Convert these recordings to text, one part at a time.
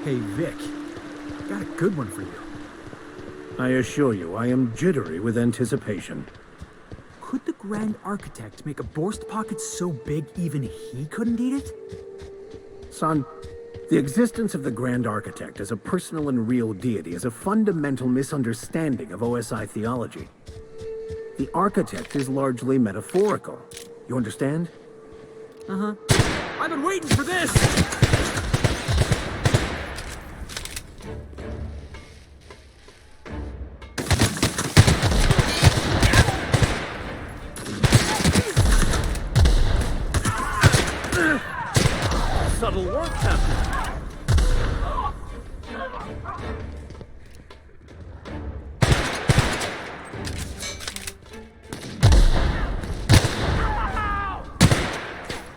Hey, Vic. Got a good one for you. I assure you, I am jittery with anticipation. Could the Grand Architect make a Borst pocket so big even he couldn't eat it? Son, the existence of the Grand Architect as a personal and real deity is a fundamental misunderstanding of OSI theology. The Architect is largely metaphorical. You understand? Uh-huh. I've been waiting for this! Subtle work, Captain.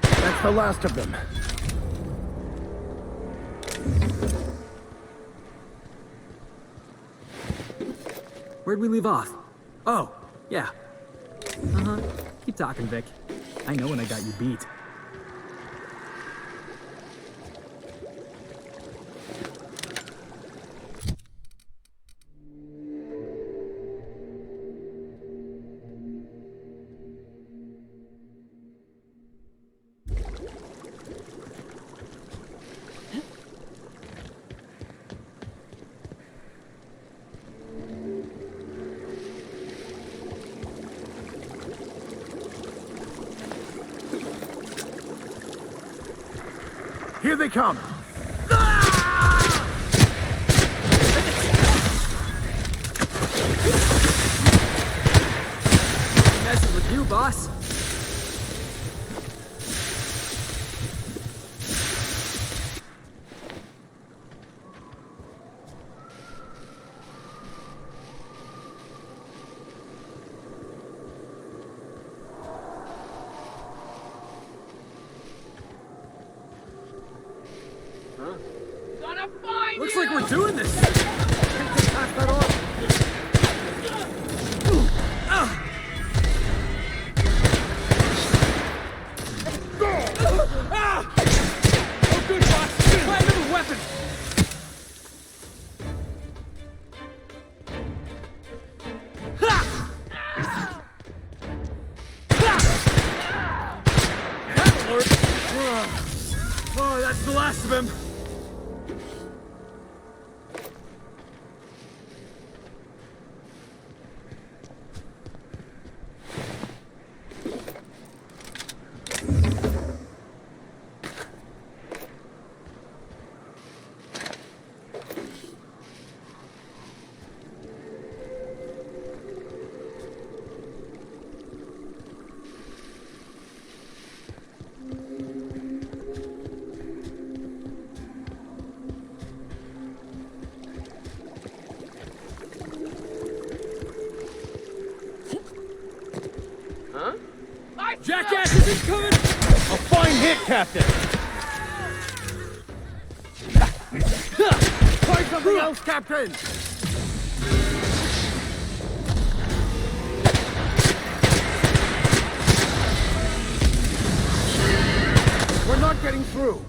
That's the last of them. Where'd we leave off? Oh, yeah. Uh-huh. Keep talking, Vic. I know when I got you beat. Here they come! Messing with you, boss. Looks like we're doing this! Pass that off! Oh, good, boss! Try another weapon! That'll work! Oh, that's the last of him! Jackasses incoming! A fine hit, Captain! Try something else, Captain! We're not getting through.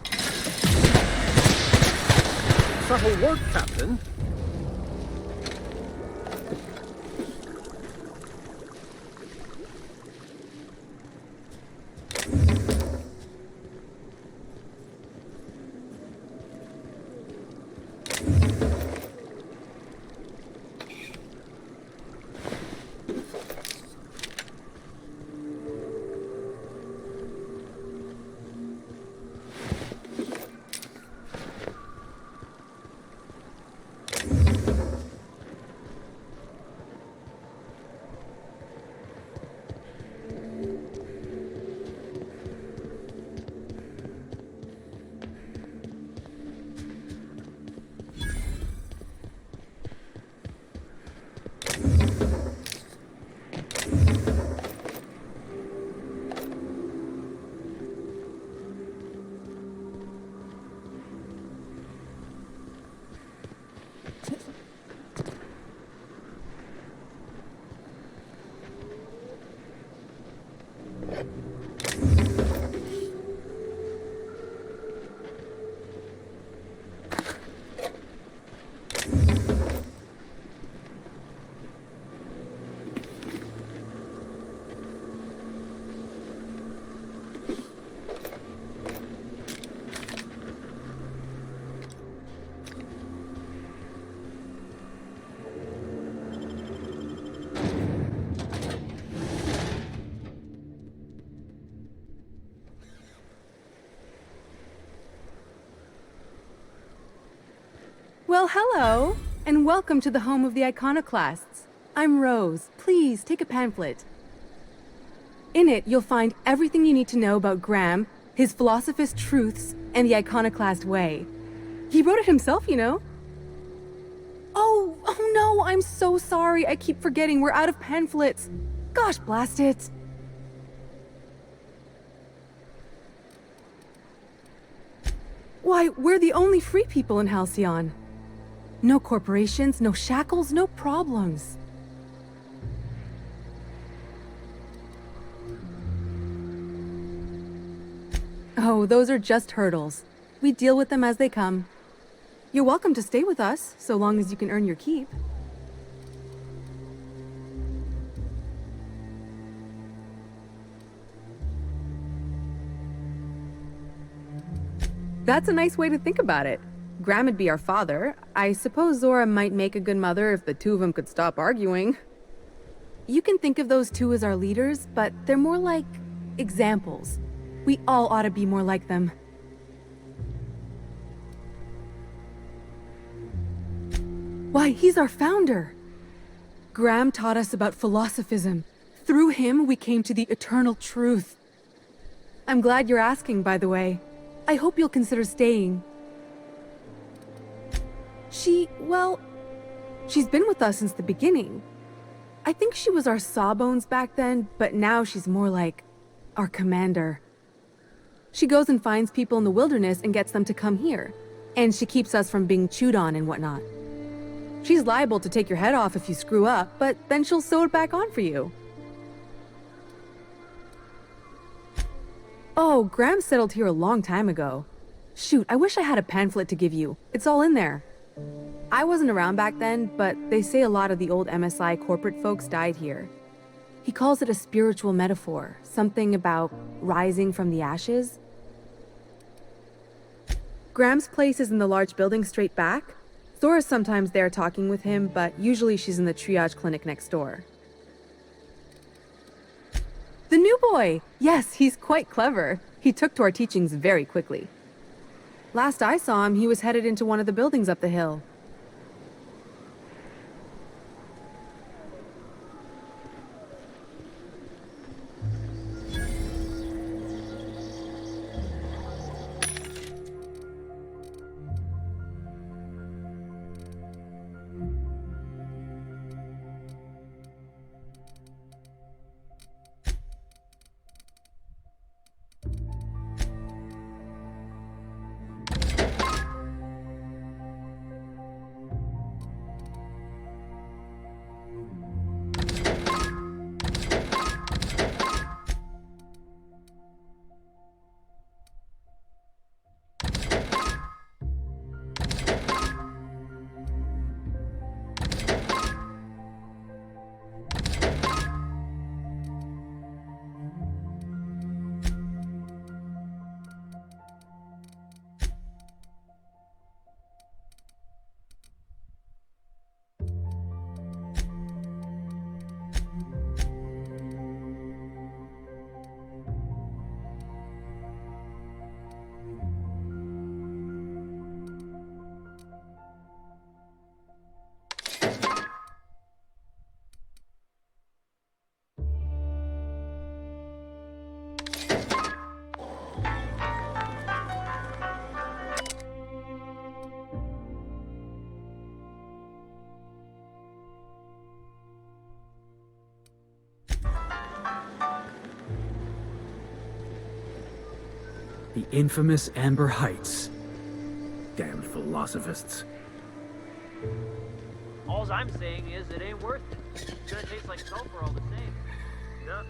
Subtle work, Captain. Well, hello, and welcome to the home of the iconoclasts. I'm Rose. Please, take a pamphlet. In it, you'll find everything you need to know about Graham, his philosophist truths, and the iconoclast way. He wrote it himself, you know. Oh no, I'm so sorry. I keep forgetting we're out of pamphlets. Gosh, blast it. Why, we're the only free people in Halcyon. No corporations, no shackles, no problems. Oh, those are just hurdles. We deal with them as they come. You're welcome to stay with us, so long as you can earn your keep. That's a nice way to think about it. Graham would be our father. I suppose Zora might make a good mother if the two of them could stop arguing. You can think of those two as our leaders, but they're more like examples. We all ought to be more like them. Why, he's our founder. Graham taught us about philosophism. Through him, we came to the eternal truth. I'm glad you're asking, by the way. I hope you'll consider staying. She's been with us since the beginning. I think she was our sawbones back then, but now she's more like our commander. She goes and finds people in the wilderness and gets them to come here. And she keeps us from being chewed on and whatnot. She's liable to take your head off if you screw up, but then she'll sew it back on for you. Oh, Graham settled here a long time ago. Shoot, I wish I had a pamphlet to give you. It's all in there. I wasn't around back then, but they say a lot of the old MSI corporate folks died here. He calls it a spiritual metaphor, something about rising from the ashes. Graham's place is in the large building straight back. Zora's sometimes there talking with him, but usually she's in the triage clinic next door. The new boy! Yes, he's quite clever. He took to our teachings very quickly. Last I saw him, he was headed into one of the buildings up the hill. The infamous Amber Heights. Damned philosophists. All I'm saying is it ain't worth it. It's gonna taste like sulfur all the same. Nuh-uh.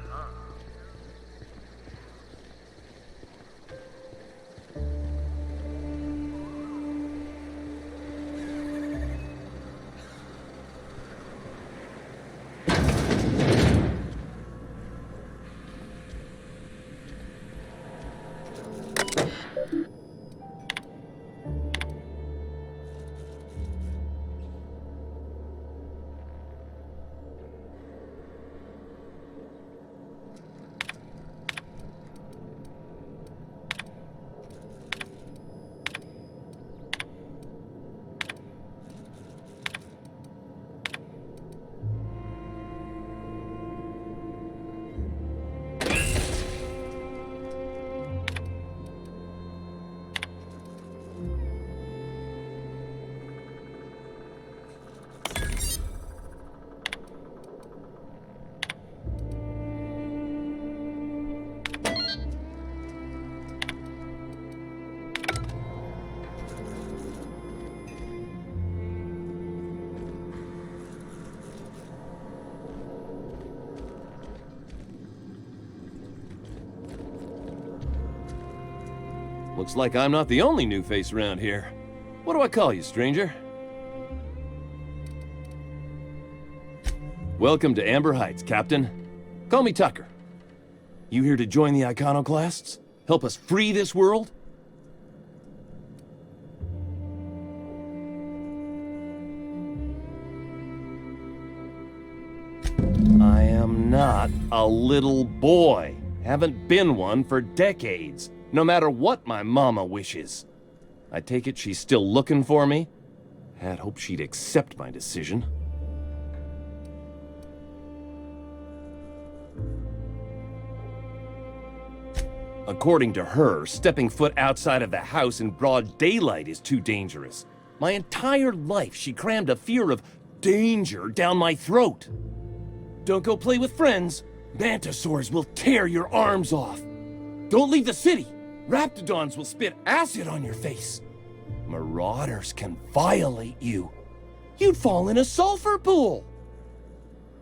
Looks like I'm not the only new face around here. What do I call you, stranger? Welcome to Amber Heights, Captain. Call me Tucker. You here to join the Iconoclasts? Help us free this world? I am not a little boy. Haven't been one for decades, no matter what my mama wishes. I take it she's still looking for me? Had hoped she'd accept my decision. According to her, stepping foot outside of the house in broad daylight is too dangerous. My entire life, she crammed a fear of danger down my throat. Don't go play with friends. Mantisaurs will tear your arms off. Don't leave the city. Raptidons will spit acid on your face. Marauders can violate you. You'd fall in a sulfur pool.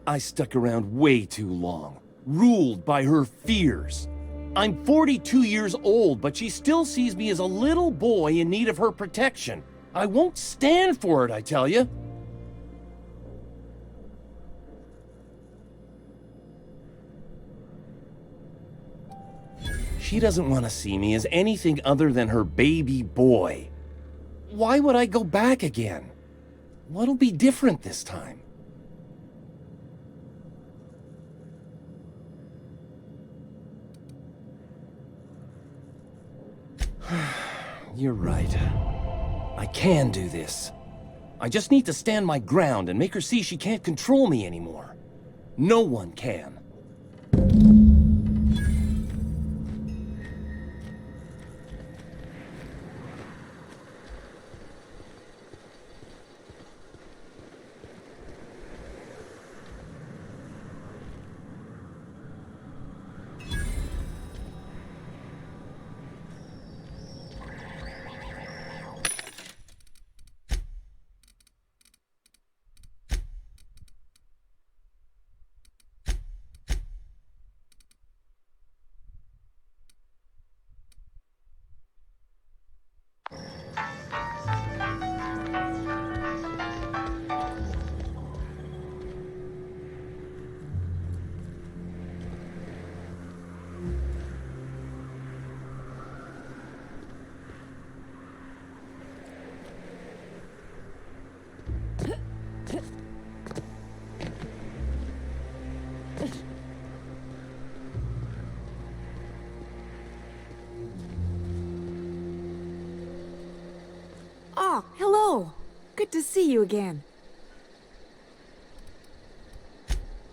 I stuck around way too long, ruled by her fears. I'm 42 years old, but she still sees me as a little boy in need of her protection. I won't stand for it, I tell you. She doesn't want to see me as anything other than her baby boy. Why would I go back again? What'll be different this time? You're right. I can do this. I just need to stand my ground and make her see she can't control me anymore. No one can. Oh, hello. Good to see you again.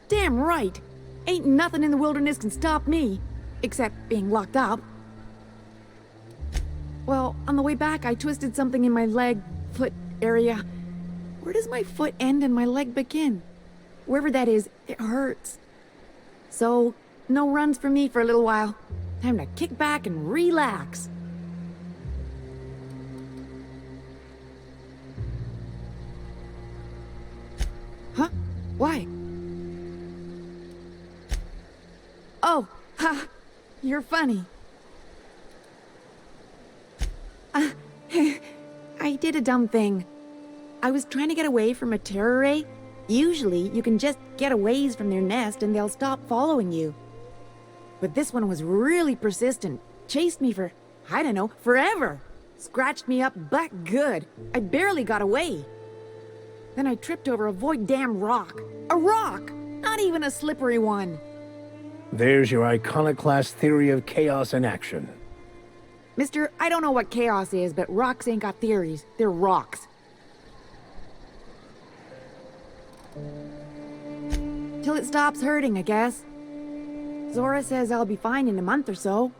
Damn right. Ain't nothing in the wilderness can stop me, except being locked up. Well, on the way back, I twisted something in my leg, foot area. Where does my foot end and my leg begin? Wherever that is, it hurts. So, no runs for me for a little while. Time to kick back and relax. Huh? Why? Oh, ha! You're funny. I did a dumb thing. I was trying to get away from a terror ray. Usually, you can just get a ways from their nest and they'll stop following you. But this one was really persistent. Chased me for, I don't know, forever. Scratched me up back good. I barely got away. Then I tripped over a void damn rock. A rock! Not even a slippery one. There's your iconoclast theory of chaos in action. Mister, I don't know what chaos is, but rocks ain't got theories. They're rocks. Till it stops hurting, I guess. Zora says I'll be fine in a month or so.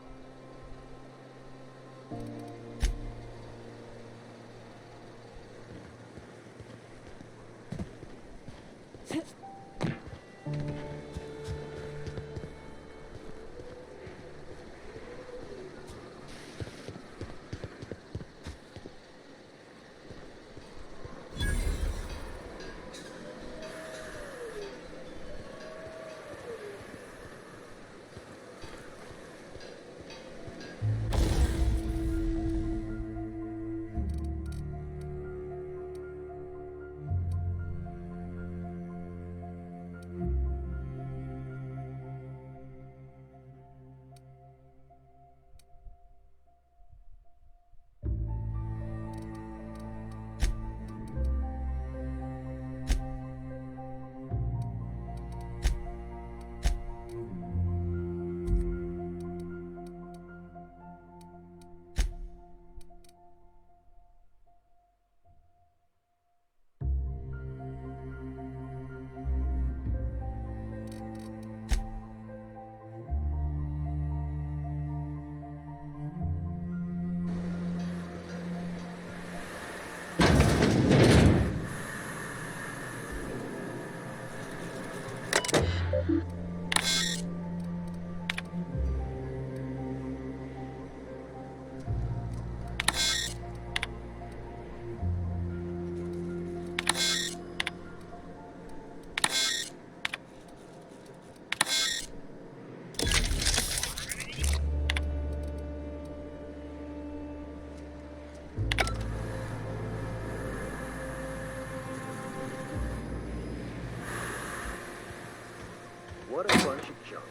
What a bunch of junk.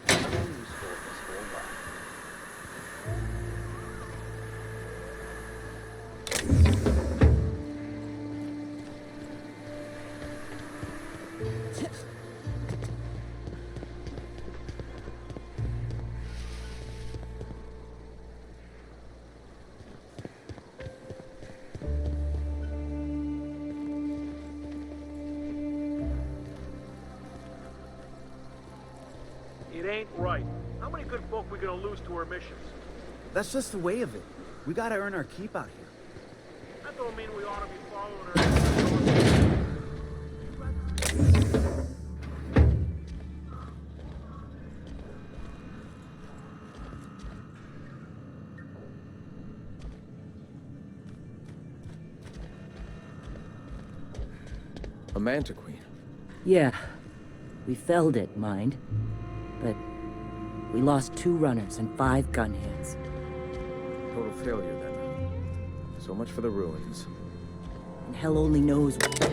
Nothing useful in this whole lot. It ain't right. How many good folk we gonna lose to our missions? That's just the way of it. We gotta earn our keep out here. That don't mean we ought to be following her. A Manta Queen. Yeah. We felled it, mind. But we lost 2 runners and 5 gun hands. Total failure, then. So much for the ruins. And hell only knows what.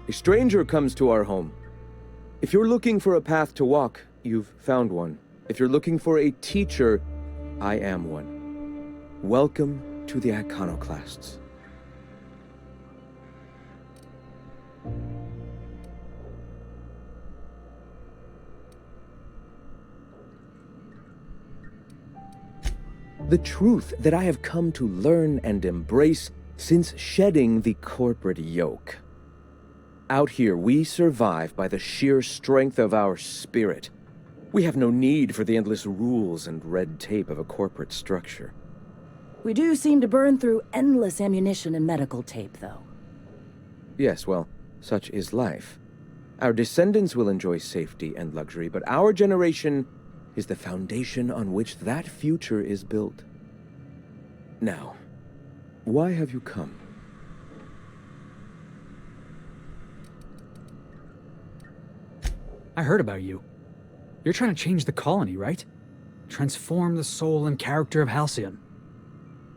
A stranger comes to our home. If you're looking for a path to walk, you've found one. If you're looking for a teacher, I am one. Welcome to the Iconoclasts. The truth that I have come to learn and embrace since shedding the corporate yoke. Out here, we survive by the sheer strength of our spirit. We have no need for the endless rules and red tape of a corporate structure. We do seem to burn through endless ammunition and medical tape, though. Yes, well, such is life. Our descendants will enjoy safety and luxury, but our generation is the foundation on which that future is built. Now, why have you come? I heard about you. You're trying to change the colony, right? Transform the soul and character of Halcyon.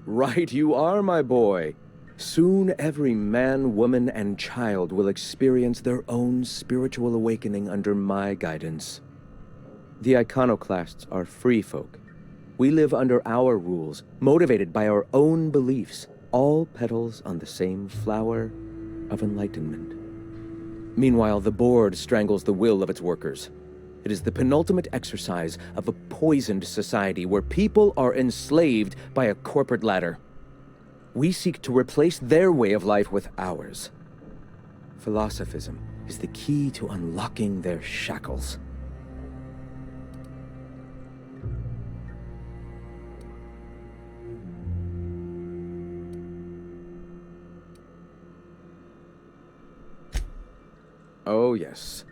Right you are, my boy. Soon every man, woman, and child will experience their own spiritual awakening under my guidance. The Iconoclasts are free folk. We live under our rules, motivated by our own beliefs, all petals on the same flower of enlightenment. Meanwhile, the board strangles the will of its workers. It is the penultimate exercise of a poisoned society where people are enslaved by a corporate ladder. We seek to replace their way of life with ours. Philosophism is the key to unlocking their shackles. Oh, yes.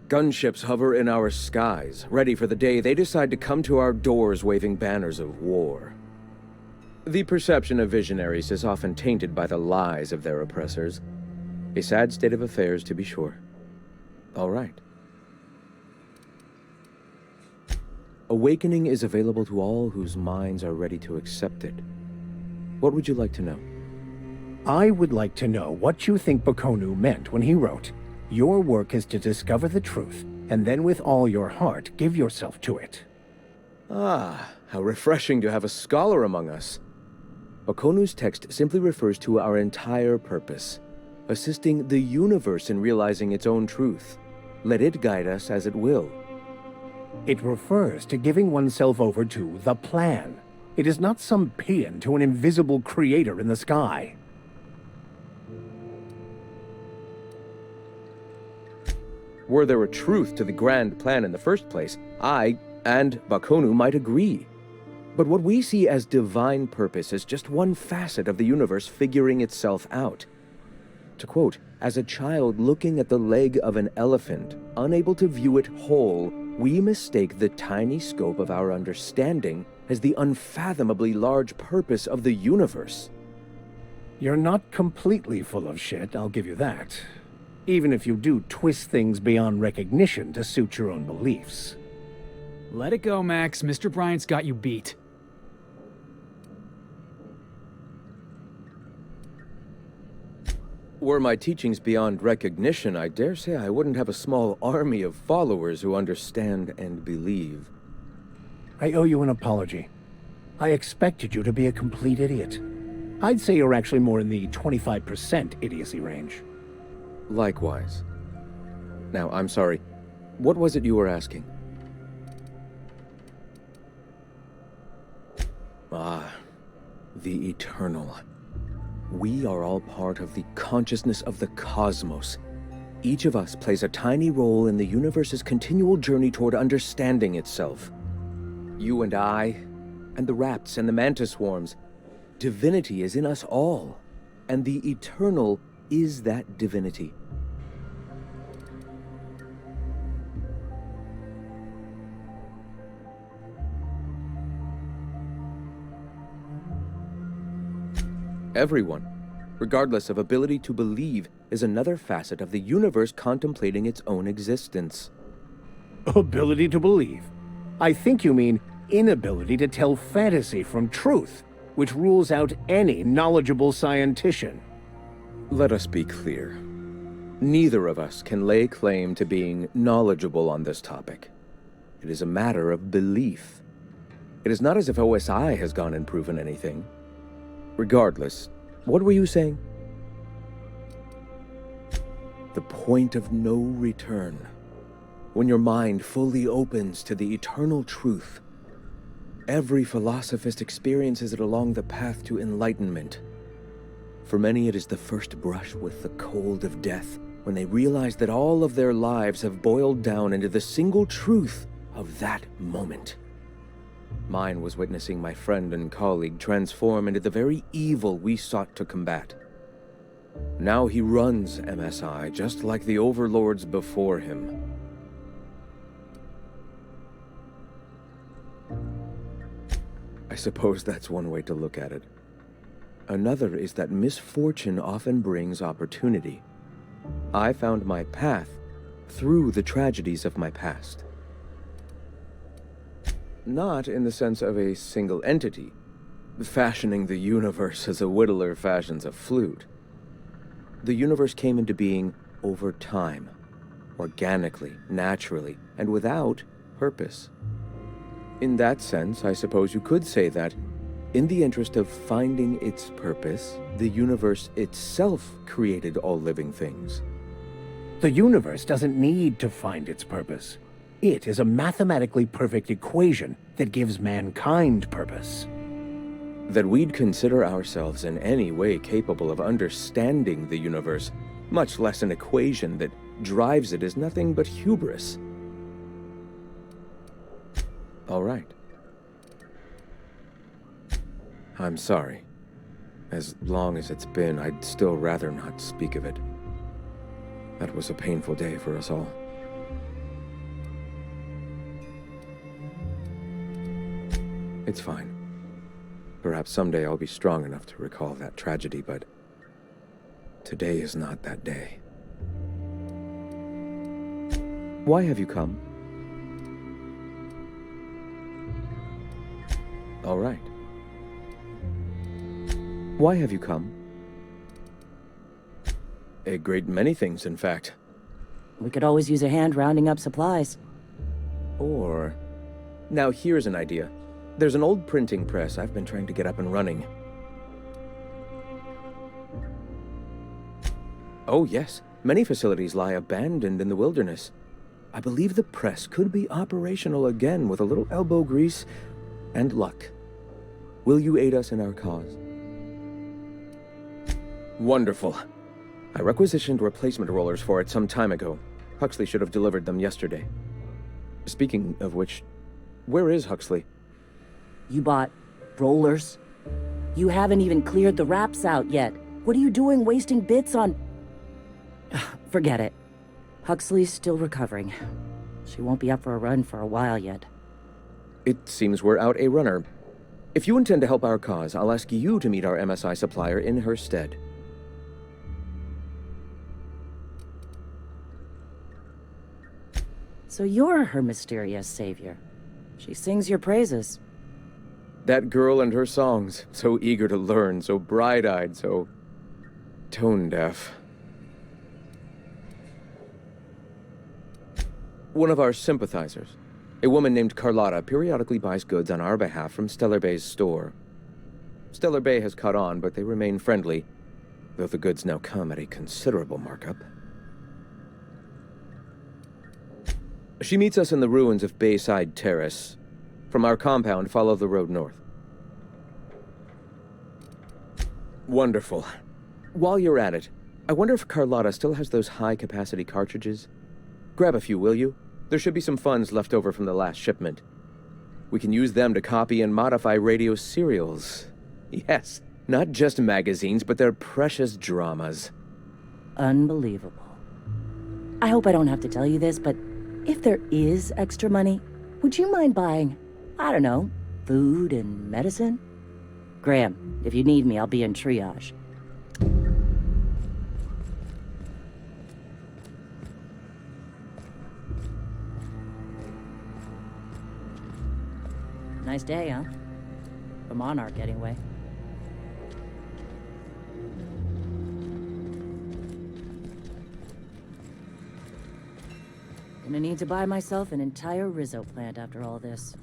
Gunships hover in our skies, ready for the day they decide to come to our doors waving banners of war. The perception of visionaries is often tainted by the lies of their oppressors. A sad state of affairs, to be sure. All right. Awakening is available to all whose minds are ready to accept it. What would you like to know? I would like to know what you think Bakonu meant when he wrote, "Your work is to discover the truth, and then with all your heart give yourself to it." Ah, how refreshing to have a scholar among us. Bakonu's text simply refers to our entire purpose, assisting the universe in realizing its own truth. Let it guide us as it will. It refers to giving oneself over to the plan. It is not some paean to an invisible creator in the sky. Were there a truth to the grand plan in the first place, I and Bakonu might agree. But what we see as divine purpose is just one facet of the universe figuring itself out. To quote, "As a child looking at the leg of an elephant, unable to view it whole, we mistake the tiny scope of our understanding as the unfathomably large purpose of the universe." You're not completely full of shit, I'll give you that. Even if you do twist things beyond recognition to suit your own beliefs. Let it go, Max. Mr. Bryant's got you beat. Were my teachings beyond recognition, I dare say I wouldn't have a small army of followers who understand and believe. I owe you an apology. I expected you to be a complete idiot. I'd say you're actually more in the 25% idiocy range. Likewise. Now, I'm sorry. What was it you were asking? Ah, the eternal. We are all part of the consciousness of the cosmos. Each of us plays a tiny role in the universe's continual journey toward understanding itself. You and I, and the rats and the mantis swarms. Divinity is in us all, and the eternal is that divinity. Everyone, regardless of ability to believe, is another facet of the universe contemplating its own existence. Ability to believe? I think you mean inability to tell fantasy from truth, which rules out any knowledgeable scientician. Let us be clear. Neither of us can lay claim to being knowledgeable on this topic. It is a matter of belief. It is not as if OSI has gone and proven anything. Regardless, what were you saying? The point of no return. When your mind fully opens to the eternal truth. Every philosophist experiences it along the path to enlightenment. For many, it is the first brush with the cold of death, when they realize that all of their lives have boiled down into the single truth of that moment. Mine was witnessing my friend and colleague transform into the very evil we sought to combat. Now he runs MSI just like the overlords before him. I suppose that's one way to look at it. Another is that misfortune often brings opportunity. I found my path through the tragedies of my past. Not in the sense of a single entity, fashioning the universe as a whittler fashions a flute. The universe came into being over time, organically, naturally, and without purpose. In that sense, I suppose you could say that, in the interest of finding its purpose, the universe itself created all living things. The universe doesn't need to find its purpose. It is a mathematically perfect equation that gives mankind purpose. That we'd consider ourselves in any way capable of understanding the universe, much less an equation that drives it, is nothing but hubris. All right. I'm sorry. As long as it's been, I'd still rather not speak of it. That was a painful day for us all. It's fine. Perhaps someday I'll be strong enough to recall that tragedy, but today is not that day. Why have you come? All right. Why have you come? A great many things, in fact. We could always use a hand rounding up supplies. Or... Now here's an idea. There's an old printing press I've been trying to get up and running. Oh yes, many facilities lie abandoned in the wilderness. I believe the press could be operational again with a little elbow grease and luck. Will you aid us in our cause? Wonderful. I requisitioned replacement rollers for it some time ago. Huxley should have delivered them yesterday. Speaking of which, where is Huxley? You bought rollers? You haven't even cleared the wraps out yet. What are you doing wasting bits on... Forget it. Huxley's still recovering. She won't be up for a run for a while yet. It seems we're out a runner. If you intend to help our cause, I'll ask you to meet our MSI supplier in her stead. So you're her mysterious savior. She sings your praises. That girl and her songs, so eager to learn, so bright-eyed, so tone-deaf. One of our sympathizers, a woman named Carlotta, periodically buys goods on our behalf from Stellar Bay's store. Stellar Bay has caught on, but they remain friendly, though the goods now come at a considerable markup. She meets us in the ruins of Bayside Terrace. From our compound, follow the road north. Wonderful. While you're at it, I wonder if Carlotta still has those high-capacity cartridges? Grab a few, will you? There should be some funds left over from the last shipment. We can use them to copy and modify radio serials. Yes, not just magazines, but their precious dramas. Unbelievable. I hope I don't have to tell you this, but if there is extra money, would you mind buying, I don't know, food and medicine? Graham, if you need me, I'll be in triage. Nice day, huh? For Monarch, anyway. Gonna need to buy myself an entire Rizzo plant after all this.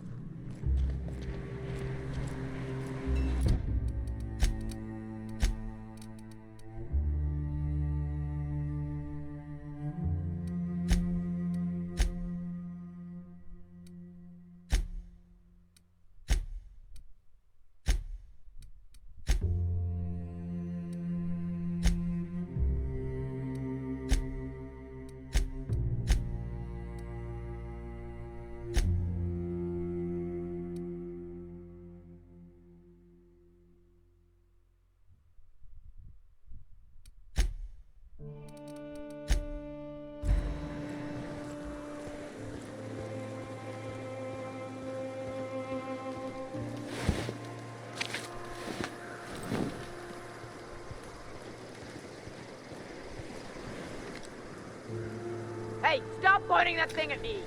Hey, stop pointing that thing at me!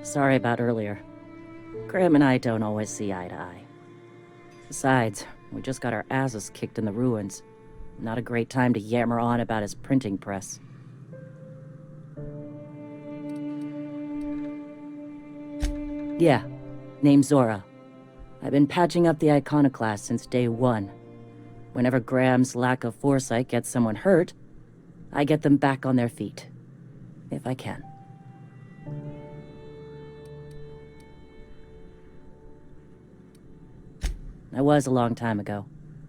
Sorry about earlier. Graham and I don't always see eye to eye. Besides, we just got our asses kicked in the ruins. Not a great time to yammer on about his printing press. Yeah, name's Zora. I've been patching up the iconoclast since day one. Whenever Graham's lack of foresight gets someone hurt, I get them back on their feet. If I can. That was a long time ago,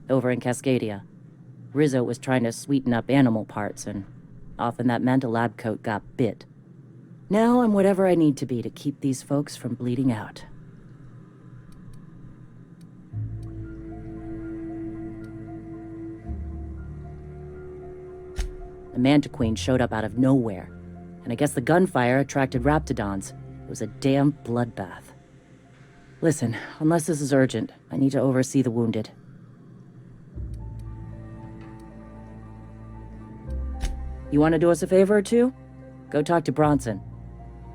over in Cascadia. Rizzo was trying to sweeten up animal parts, and often that meant a lab coat got bit. Now I'm whatever I need to be to keep these folks from bleeding out. The Mantiqueen showed up out of nowhere, and I guess the gunfire attracted raptidons. It was a damn bloodbath. Listen, unless this is urgent, I need to oversee the wounded. You want to do us a favor or two? Go talk to Bronson.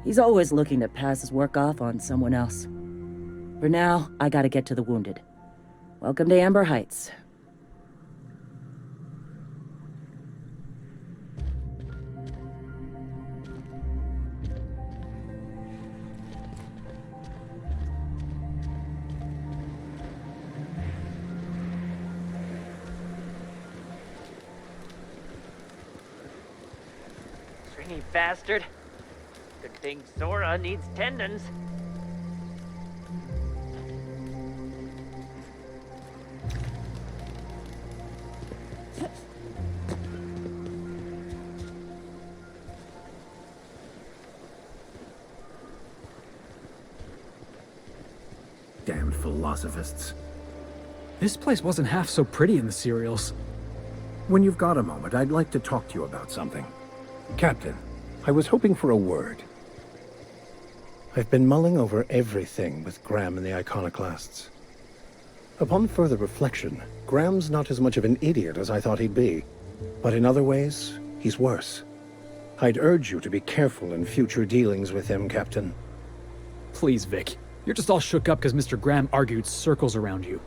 He's always looking to pass his work off on someone else. For now, I gotta get to the wounded. Welcome to Amber Heights. Stringy bastard. Good thing Zora needs tendons. Damned philosophists. This place wasn't half so pretty in the serials. When you've got a moment, I'd like to talk to you about something. Captain, I was hoping for a word. I've been mulling over everything with Graham and the Iconoclasts. Upon further reflection, Graham's not as much of an idiot as I thought he'd be. But in other ways, he's worse. I'd urge you to be careful in future dealings with him, Captain. Please, Vic. You're just all shook up because Mr. Graham argued circles around you.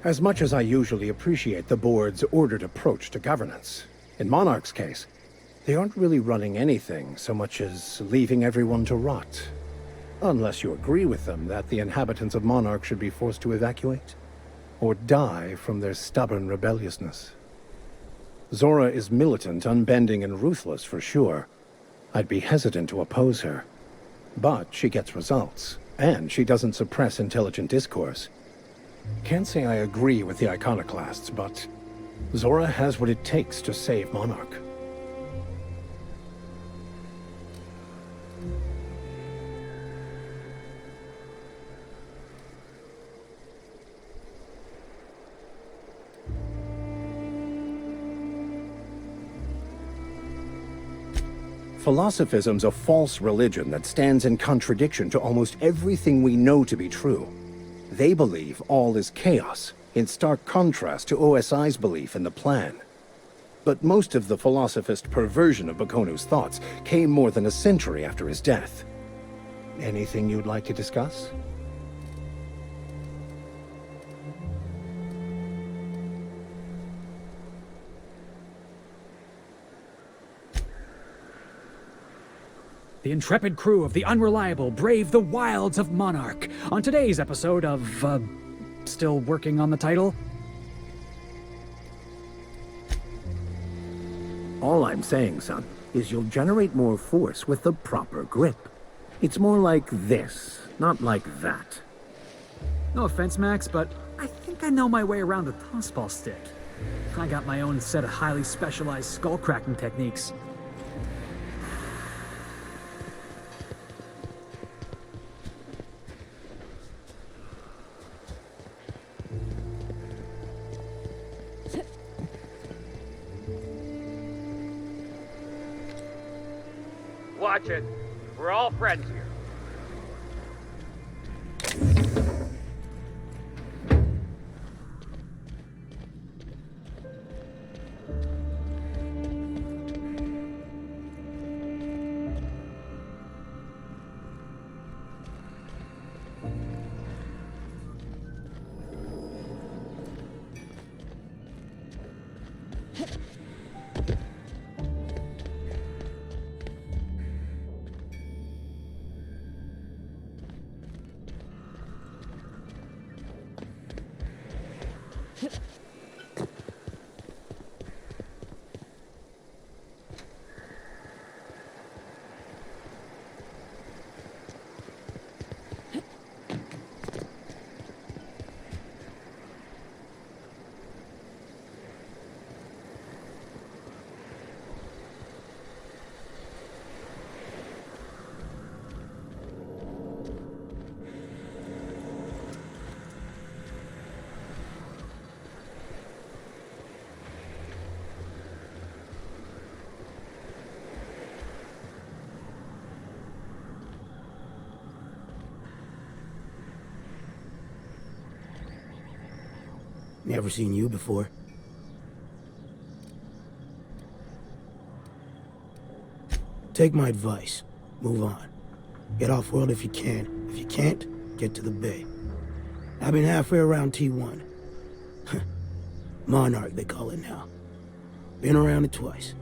As much as I usually appreciate the board's ordered approach to governance, in Monarch's case, they aren't really running anything so much as leaving everyone to rot. Unless you agree with them that the inhabitants of Monarch should be forced to evacuate, or die from their stubborn rebelliousness. Zora is militant, unbending, and ruthless for sure. I'd be hesitant to oppose her. But she gets results, and she doesn't suppress intelligent discourse. Can't say I agree with the Iconoclasts, but Zora has what it takes to save Monarch. Philosophism's a false religion that stands in contradiction to almost everything we know to be true. They believe all is chaos, in stark contrast to OSI's belief in the plan. But most of the philosophist perversion of Bakonu's thoughts came more than a century after his death. Anything you'd like to discuss? The intrepid crew of the Unreliable brave the wilds of Monarch on today's episode of, still working on the title? All I'm saying, son, is you'll generate more force with the proper grip. It's more like this, not like that. No offense, Max, but I think I know my way around a tossball stick. I got my own set of highly specialized skull-cracking techniques. Watch it. We're all friends here. Never seen you before. Take my advice. Move on. Get off-world if you can. If you can't, get to the bay. I've been halfway around T1. Monarch, they call it now. Been around it twice.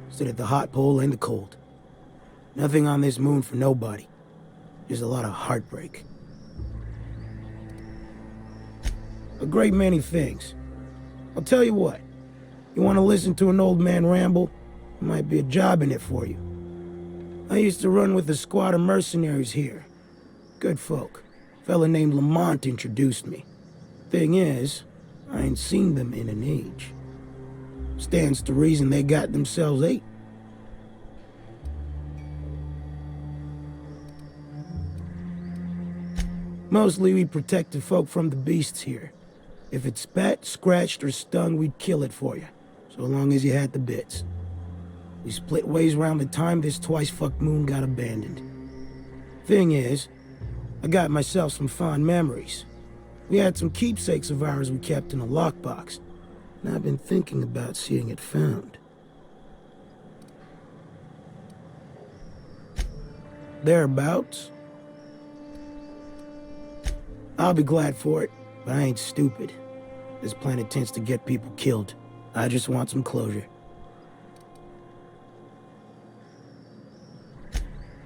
Stood at the hot pole and the cold. Nothing on this moon for nobody. Just a lot of heartbreak. A great many things. I'll tell you what. You want to listen to an old man ramble? There might be a job in it for you. I used to run with a squad of mercenaries here. Good folk. Fella named Lamont introduced me. Thing is, I ain't seen them in an age. Stands to reason they got themselves ate. Mostly we protected folk from the beasts here. If it spat, scratched, or stung, we'd kill it for you, so long as you had the bits. We split ways around the time this twice-fucked moon got abandoned. Thing is, I got myself some fond memories. We had some keepsakes of ours we kept in a lockbox, and I've been thinking about seeing it found. Thereabouts. I'll be glad for it, but I ain't stupid. This planet tends to get people killed. I just want some closure.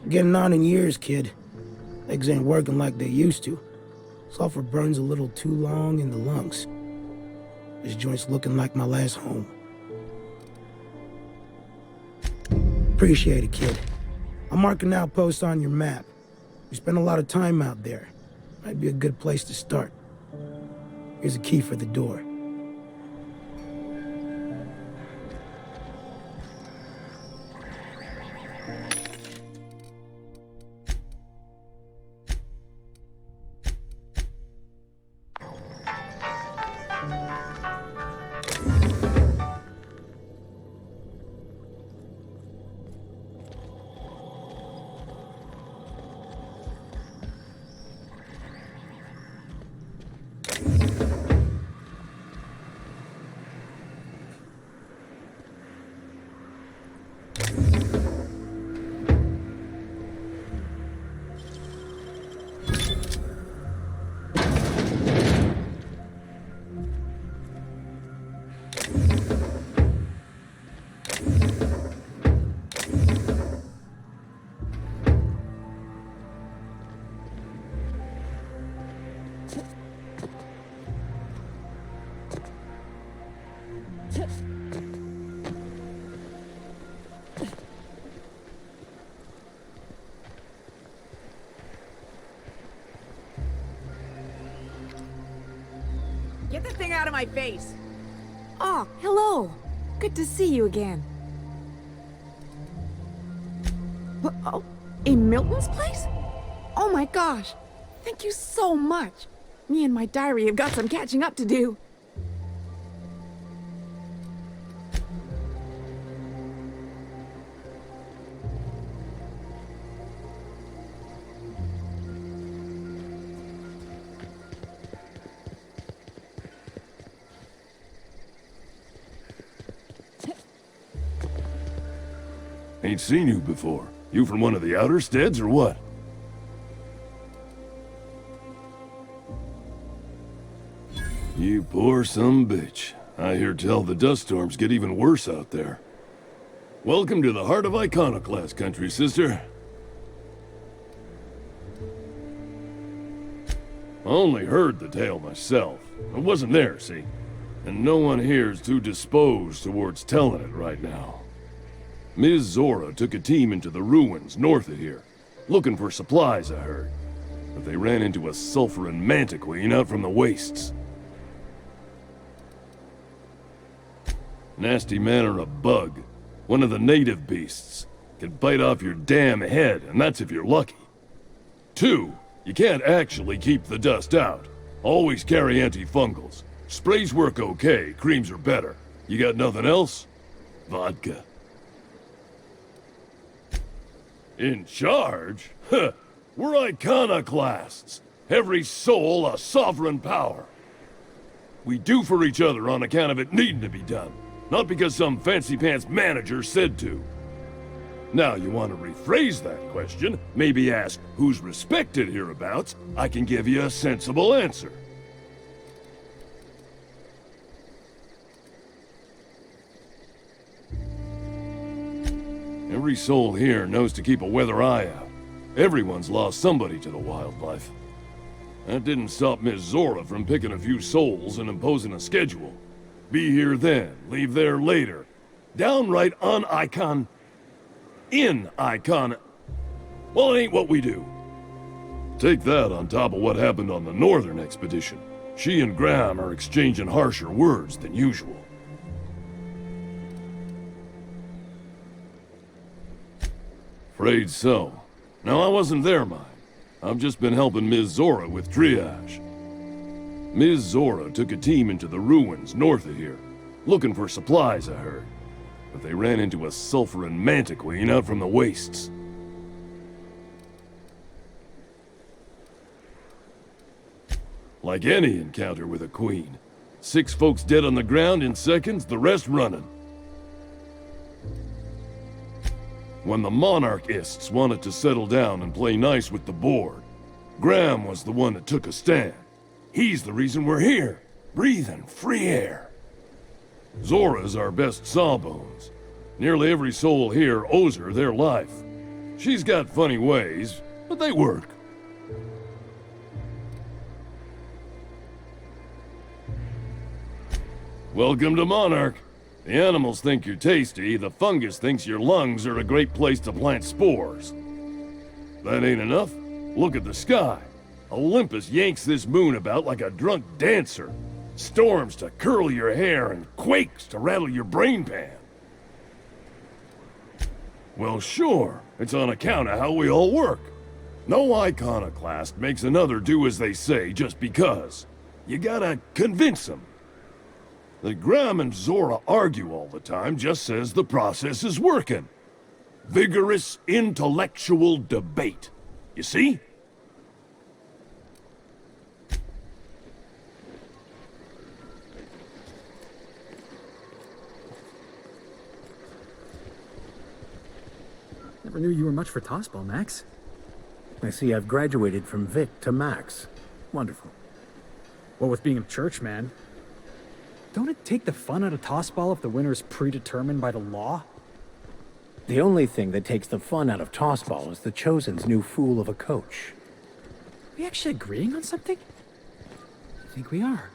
Getting on in years, kid. Legs ain't working like they used to. Sulfur burns a little too long in the lungs. This joint's looking like my last home. Appreciate it, kid. I'll mark an outpost on your map. We spend a lot of time out there. Might be a good place to start. Here's a key for the door. Get the thing out of my face! Oh, hello! Good to see you again. Oh, in Milton's place? Oh my gosh! Thank you so much! Me and my diary have got some catching up to do. Ain't seen you before. You from one of the outer steads or what? You poor some bitch. I hear tell the dust storms get even worse out there. Welcome to the heart of Iconoclast country, sister. I only heard the tale myself. I wasn't there, see? And no one here's too disposed towards telling it right now. Ms. Zora took a team into the ruins north of here, looking for supplies, I heard. But they ran into a sulfurin mantiqueen out from the wastes. Nasty man or a bug, one of the native beasts, can bite off your damn head, and that's if you're lucky. 2, you can't actually keep the dust out. Always carry antifungals. Sprays work okay, creams are better. You got nothing else? Vodka. In charge? Huh. We're iconoclasts. Every soul a sovereign power. We do for each other on account of it needing to be done, not because some fancy-pants manager said to. Now, you want to rephrase that question, maybe ask who's respected hereabouts, I can give you a sensible answer. Every soul here knows to keep a weather eye out. Everyone's lost somebody to the wildlife. That didn't stop Miss Zora from picking a few souls and imposing a schedule. Be here then, leave there later. Downright in Icon. Well, it ain't what we do. Take that on top of what happened on the Northern expedition. She and Graham are exchanging harsher words than usual. Afraid so. No, I wasn't there, mind. I've just been helping Ms. Zora with triage. Ms. Zora took a team into the ruins north of here, looking for supplies, I heard. But they ran into a sulfurin mantiqueen out from the wastes. Like any encounter with a queen. 6 folks dead on the ground in seconds, the rest running. When the monarchists wanted to settle down and play nice with the board, Graham was the one that took a stand. He's the reason we're here, breathing free air. Zora's our best sawbones. Nearly every soul here owes her their life. She's got funny ways, but they work. Welcome to Monarch. The animals think you're tasty, the fungus thinks your lungs are a great place to plant spores. That ain't enough? Look at the sky. Olympus yanks this moon about like a drunk dancer. Storms to curl your hair and quakes to rattle your brain pan. Well, sure, it's on account of how we all work. No iconoclast makes another do as they say just because. You gotta convince them. That Graham and Zora argue all the time just says the process is working. Vigorous intellectual debate. You see? Never knew you were much for tossball, Max. I see I've graduated from Vic to Max. Wonderful. Well, with being a church man, don't it take the fun out of tossball if the winner is predetermined by the law? The only thing that takes the fun out of tossball is the Chosen's new fool of a coach. Are we actually agreeing on something? I think we are.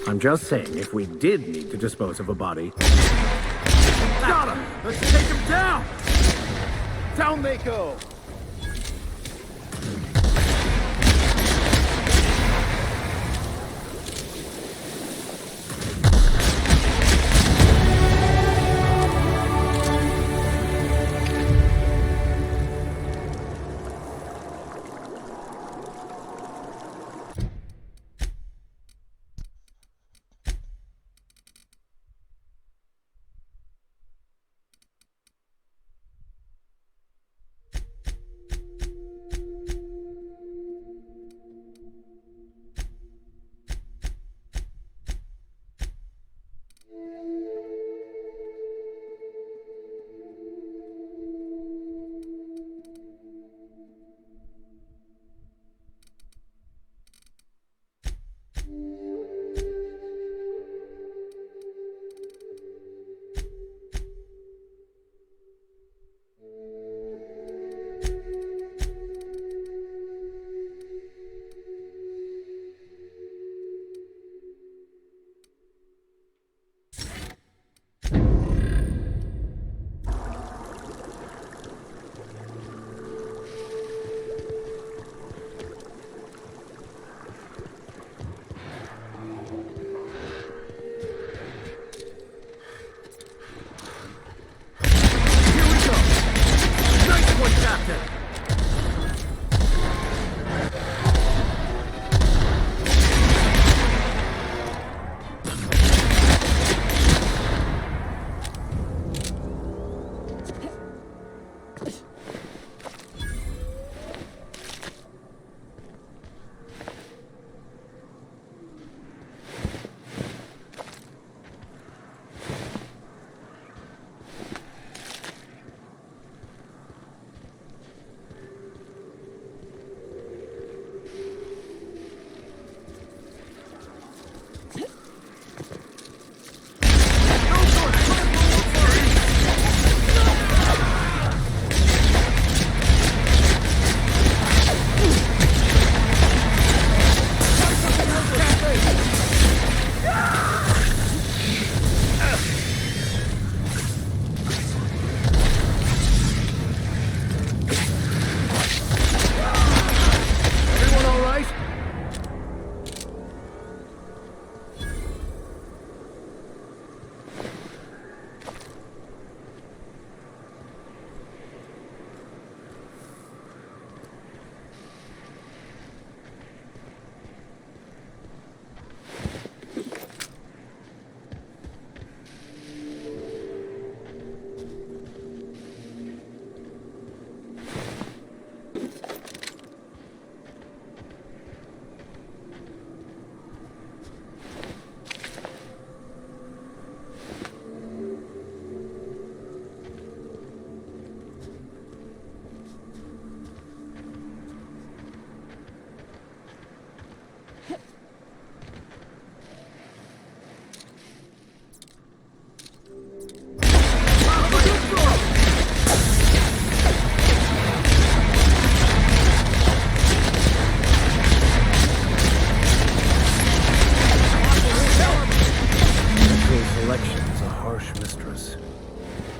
I'm just saying, if we did need to dispose of a body... Got him! Let's take him down! Down they go!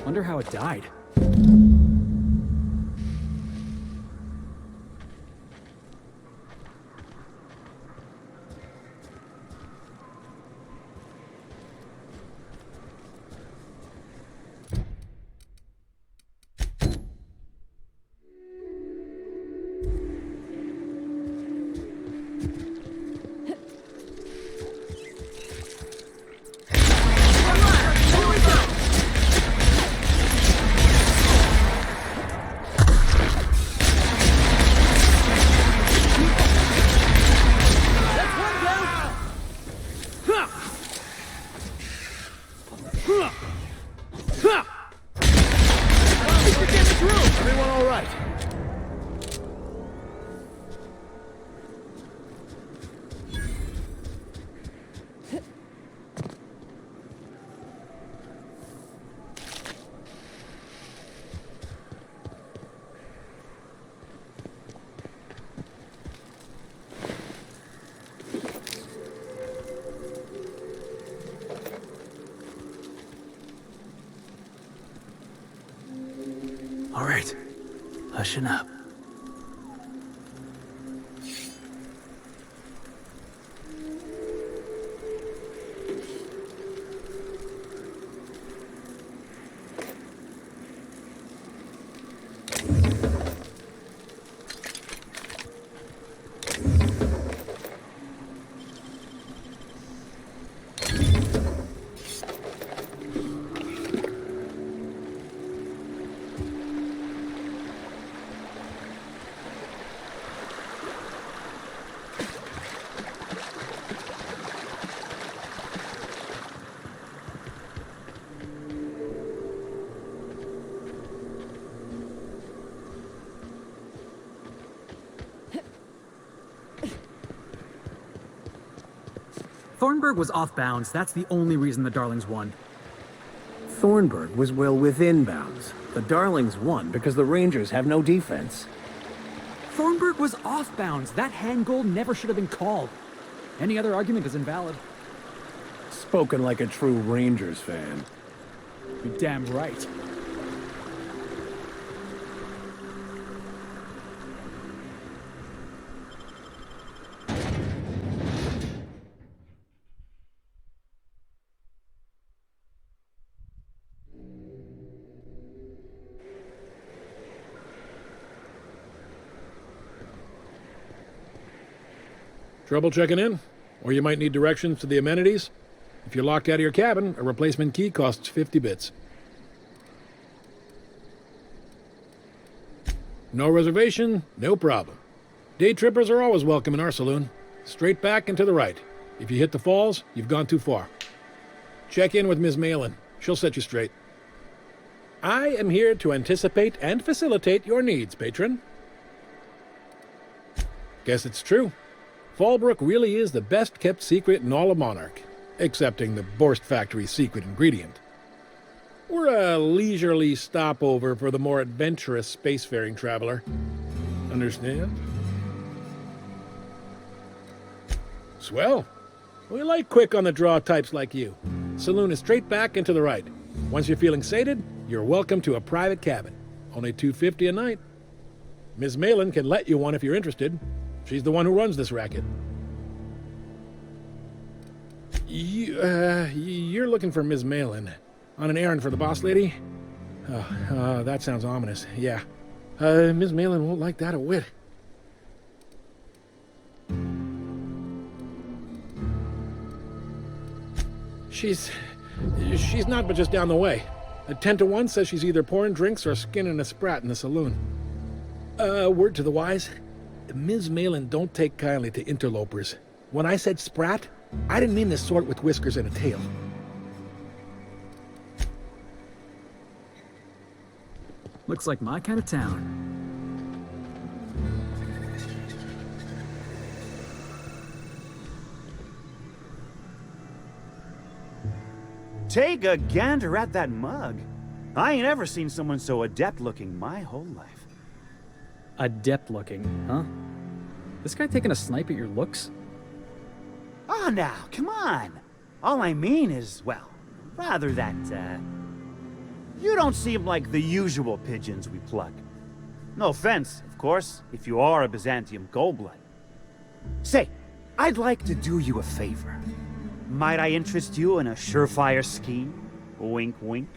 Wonder how it died. Everyone all right? All right, hushing up. Thornburg was off bounds. That's the only reason the Darlings won. Thornburg was well within bounds. The Darlings won because the Rangers have no defense. Thornburg was off bounds. That hand goal never should have been called. Any other argument is invalid. Spoken like a true Rangers fan. You're damn right. Trouble checking in? Or you might need directions to the amenities? If you're locked out of your cabin, a replacement key costs 50 bits. No reservation, no problem. Day trippers are always welcome in our saloon. Straight back and to the right. If you hit the falls, you've gone too far. Check in with Ms. Malin. She'll set you straight. I am here to anticipate and facilitate your needs, patron. Guess it's true. Fallbrook really is the best-kept secret in all of Monarch, excepting the Borst Factory's secret ingredient. We're a leisurely stopover for the more adventurous spacefaring traveler. Understand? Swell. We like quick-on-the-draw types like you. Saloon is straight back and to the right. Once you're feeling sated, you're welcome to a private cabin. Only $250 a night. Ms. Malin can let you one if you're interested. She's the one who runs this racket. You're looking for Ms. Malin. On an errand for the boss lady? That sounds ominous. Yeah. Ms. Malin won't like that a whit. She's not but just down the way. A 10-to-1 says she's either pouring drinks or skinning a sprat in the saloon. Word to the wise. Ms. Malin don't take kindly to interlopers. When I said sprat, I didn't mean the sort with whiskers and a tail. Looks like my kind of town. Take a gander at that mug. I ain't ever seen someone so adept-looking my whole life. Adept looking, huh? This guy taking a snipe at your looks? Oh, now, come on. All I mean is, well, rather that, You don't seem like the usual pigeons we pluck. No offense, of course, if you are a Byzantium goldblood. Say, I'd like to do you a favor. Might I interest you in a surefire scheme? Wink, wink.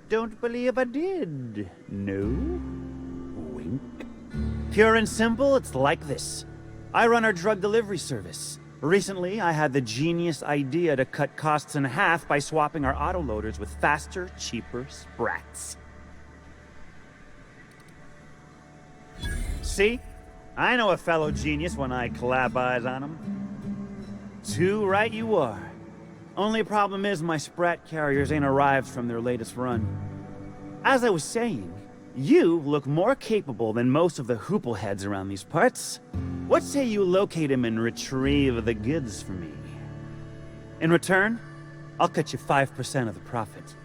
Don't believe I did. No? Wink. Pure and simple, it's like this. I run our drug delivery service. Recently, I had the genius idea to cut costs in half by swapping our autoloaders with faster, cheaper sprats. See? I know a fellow genius when I clap eyes on him. Too right you are. Only problem is my sprat carriers ain't arrived from their latest run. As I was saying, you look more capable than most of the hoople heads around these parts. What say you locate him and retrieve the goods for me? In return, I'll cut you 5% of the profit.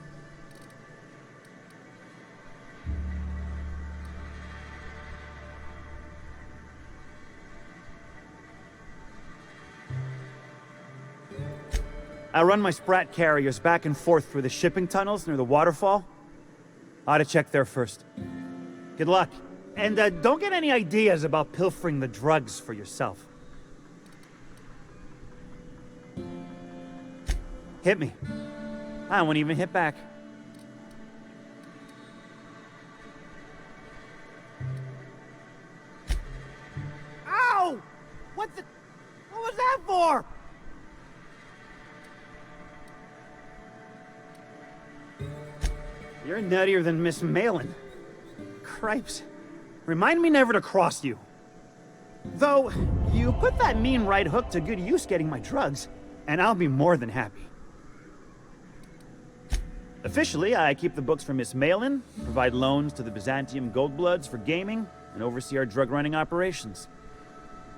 I run my sprat carriers back and forth through the shipping tunnels near the waterfall. Ought to check there first. Good luck. And don't get any ideas about pilfering the drugs for yourself. Hit me. I won't even hit back. Ow! What was that for? You're nuttier than Miss Malin. Cripes. Remind me never to cross you. Though, you put that mean right hook to good use getting my drugs, and I'll be more than happy. Officially, I keep the books for Miss Malin, provide loans to the Byzantium Goldbloods for gaming, and oversee our drug running operations.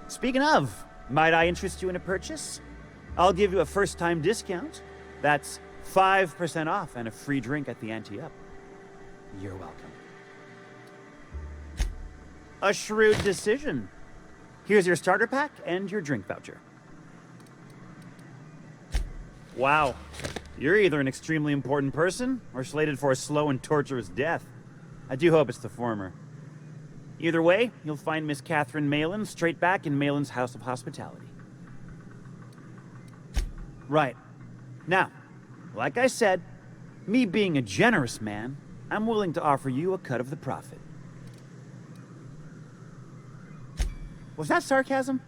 Speaking of, might I interest you in a purchase? I'll give you a first-time discount. That's 5% off and a free drink at the ante-up. You're welcome. A shrewd decision. Here's your starter pack and your drink voucher. Wow. You're either an extremely important person or slated for a slow and torturous death. I do hope it's the former. Either way, you'll find Miss Catherine Malin straight back in Malin's House of Hospitality. Right. Now, like I said, me being a generous man, I'm willing to offer you a cut of the profit. Was that sarcasm?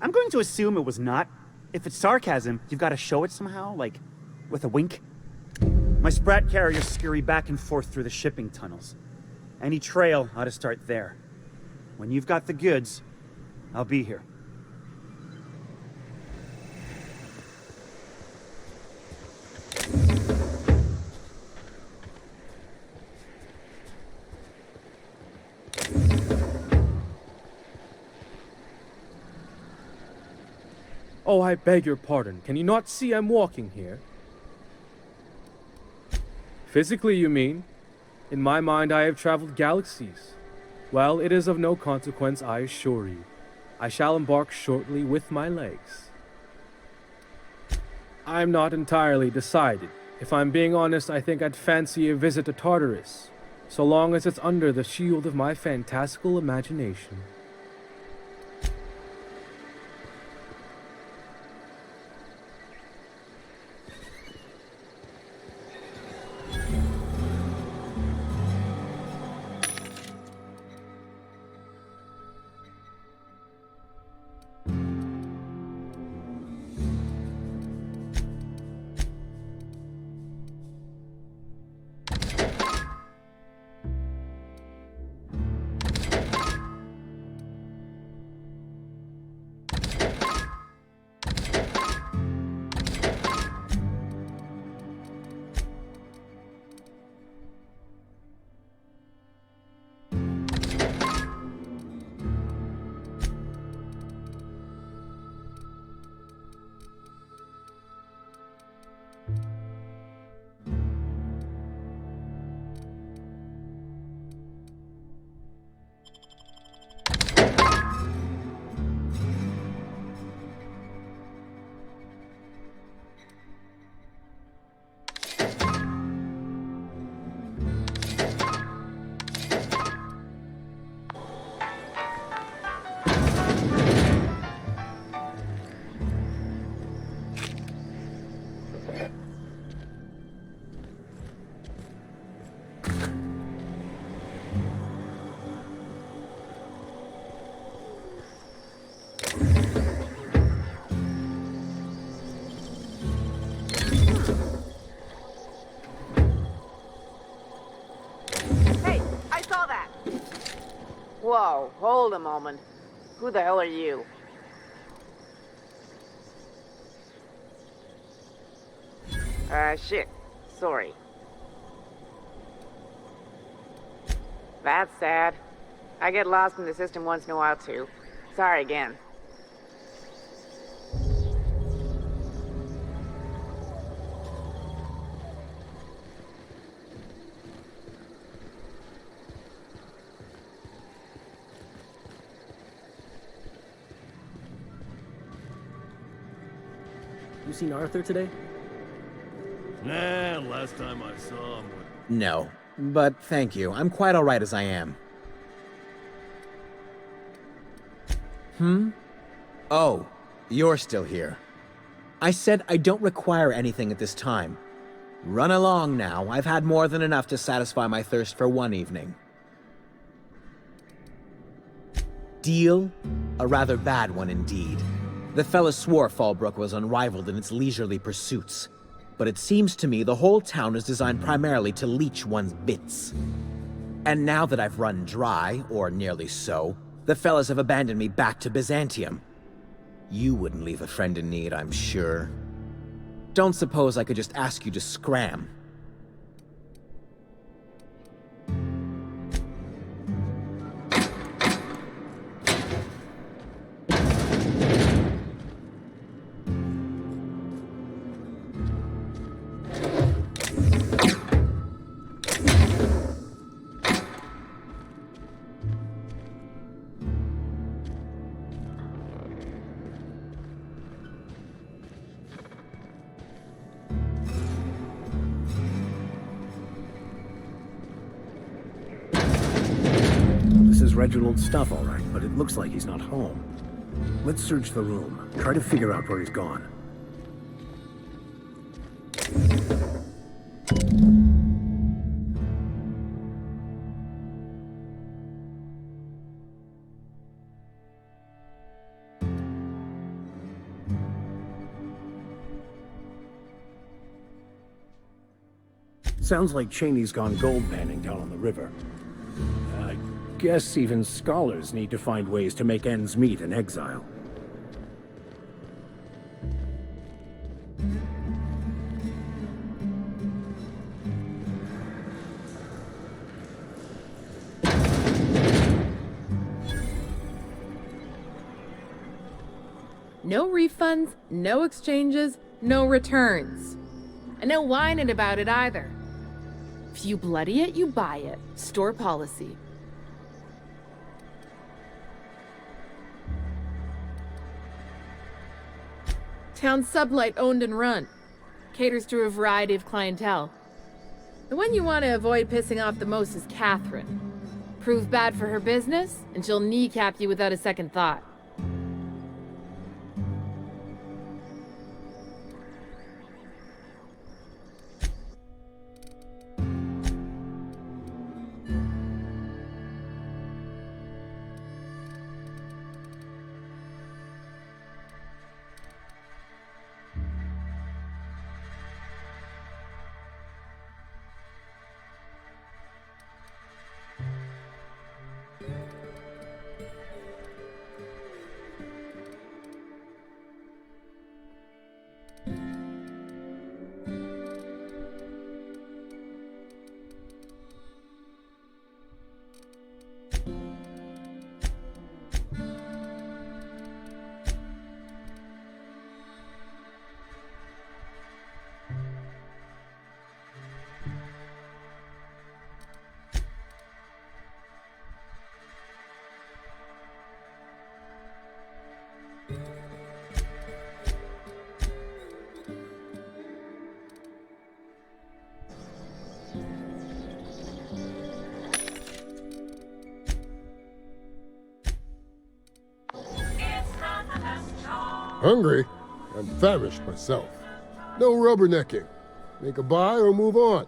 I'm going to assume it was not. If it's sarcasm, you've got to show it somehow, like with a wink. My sprat carriers scurry back and forth through the shipping tunnels. Any trail ought to start there. When you've got the goods, I'll be here. Oh, I beg your pardon. Can you not see I'm walking here? Physically, you mean? In my mind, I have traveled galaxies. Well, it is of no consequence, I assure you. I shall embark shortly with my legs. I'm not entirely decided. If I'm being honest, I think I'd fancy a visit to Tartarus, so long as it's under the shield of my fantastical imagination. Hey, I saw that! Whoa, hold a moment. Who the hell are you? Shit. Sorry. That's sad. I get lost in the system once in a while, too. Sorry again. You seen Arthur today? Nah, last time I saw him. No, but thank you. I'm quite alright as I am. Oh, you're still here. I said I don't require anything at this time. Run along now. I've had more than enough to satisfy my thirst for one evening. Deal? A rather bad one indeed. The fella swore Fallbrook was unrivaled in its leisurely pursuits. But it seems to me the whole town is designed primarily to leech one's bits. And now that I've run dry, or nearly so, the fellas have abandoned me back to Byzantium. You wouldn't leave a friend in need, I'm sure. Don't suppose I could just ask you to scram. Reginald's stuff, all right, but it looks like he's not home. Let's search the room. Try to figure out where he's gone. Sounds like Cheney's gone gold panning down on the river. I guess even scholars need to find ways to make ends meet in exile. No refunds, no exchanges, no returns. And no whining about it either. If you bloody it, you buy it. Store policy. Town sublight owned and run. Caters to a variety of clientele. The one you want to avoid pissing off the most is Catherine. Prove bad for her business, and she'll kneecap you without a second thought. Hungry? I'm famished myself. No rubbernecking. Make a buy or move on.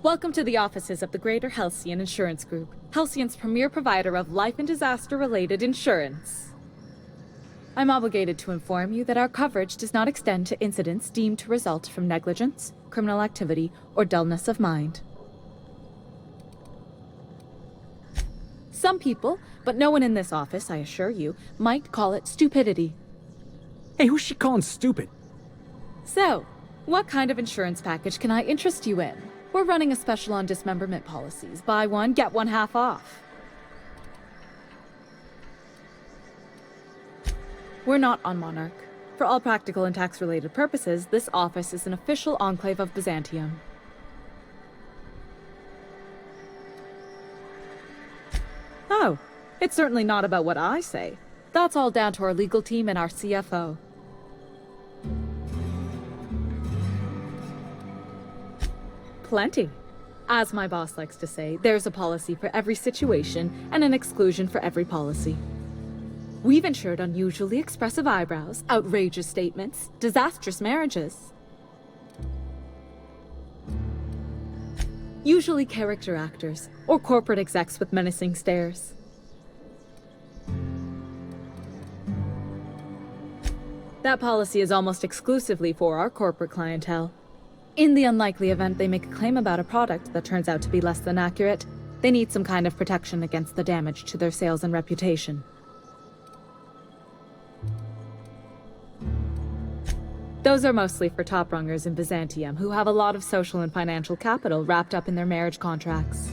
Welcome to the offices of the Greater Halcyon Insurance Group, Halcyon's premier provider of life and disaster-related insurance. I'm obligated to inform you that our coverage does not extend to incidents deemed to result from negligence, criminal activity, or dullness of mind. Some people, but no one in this office, I assure you, might call it stupidity. Hey, who's she calling stupid? So, what kind of insurance package can I interest you in? We're running a special on dismemberment policies. Buy one, get one half off. We're not on Monarch. For all practical and tax-related purposes, this office is an official enclave of Byzantium. Oh, it's certainly not about what I say. That's all down to our legal team and our CFO. Plenty. As my boss likes to say, there's a policy for every situation and an exclusion for every policy. We've insured unusually expressive eyebrows, outrageous statements, disastrous marriages. Usually character actors, or corporate execs with menacing stares. That policy is almost exclusively for our corporate clientele. In the unlikely event they make a claim about a product that turns out to be less than accurate, they need some kind of protection against the damage to their sales and reputation. Those are mostly for top-rungers in Byzantium who have a lot of social and financial capital wrapped up in their marriage contracts.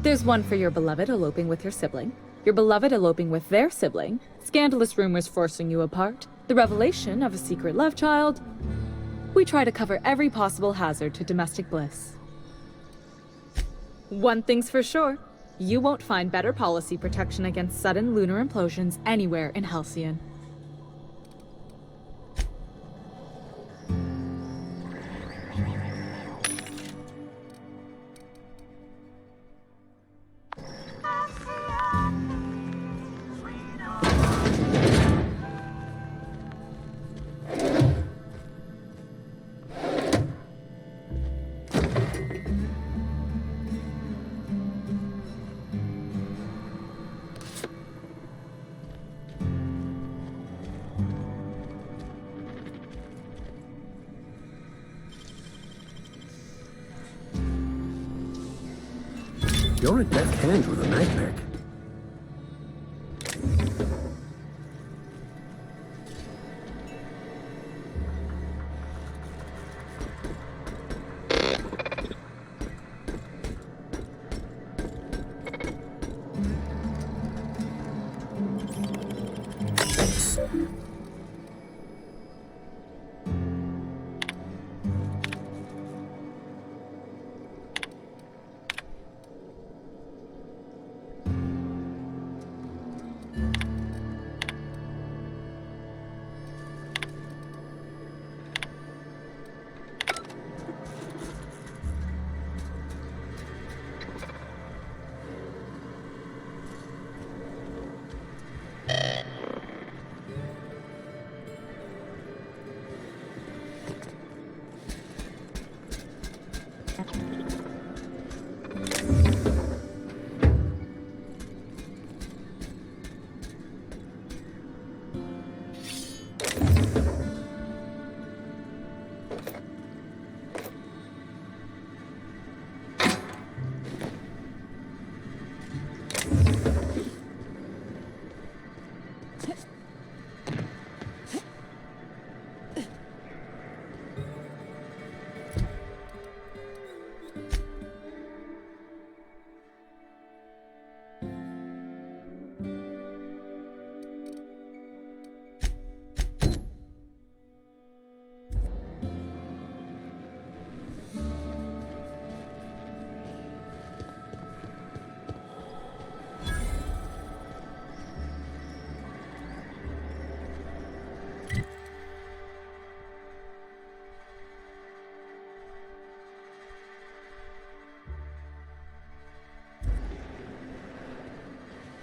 There's one for your beloved eloping with your sibling, your beloved eloping with their sibling, scandalous rumors forcing you apart, the revelation of a secret love child. We try to cover every possible hazard to domestic bliss. One thing's for sure, you won't find better policy protection against sudden lunar implosions anywhere in Halcyon. You're a deft hand with a knife pick.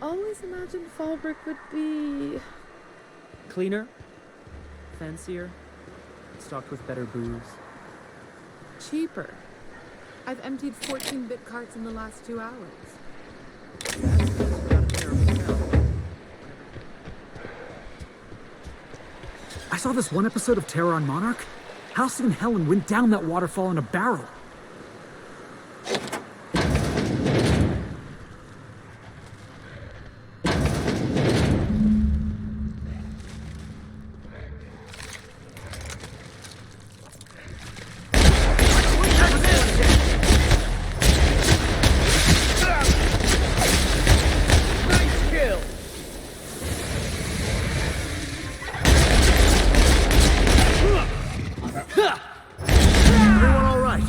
Always imagined Fallbrook would be... Cleaner, fancier, stocked with better booze. cheaper. I've emptied 14-bit carts in the last 2 hours. I saw this one episode of Terror on Monarch. Halcyon and Helen went down that waterfall in a barrel. Everyone all right?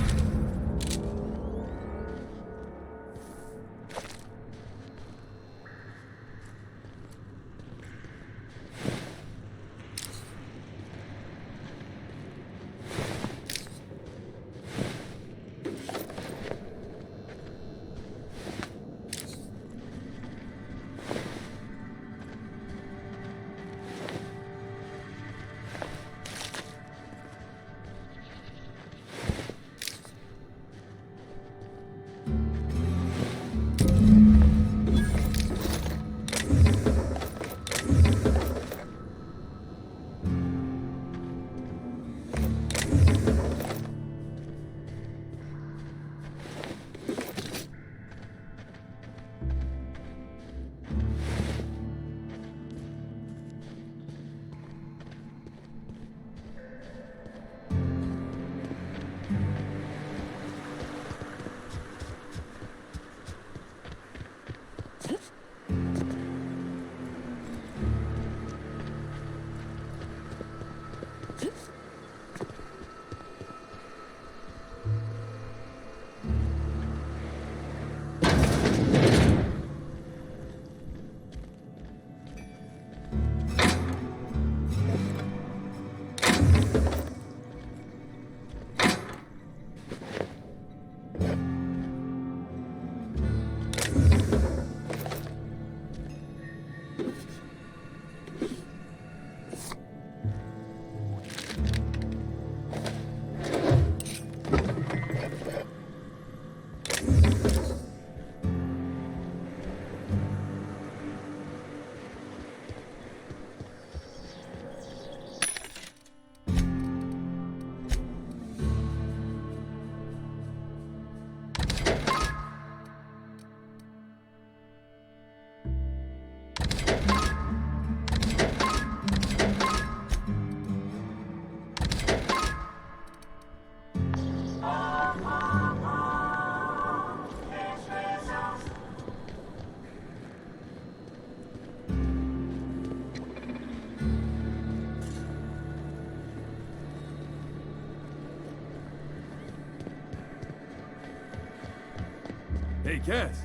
Hey, Cass.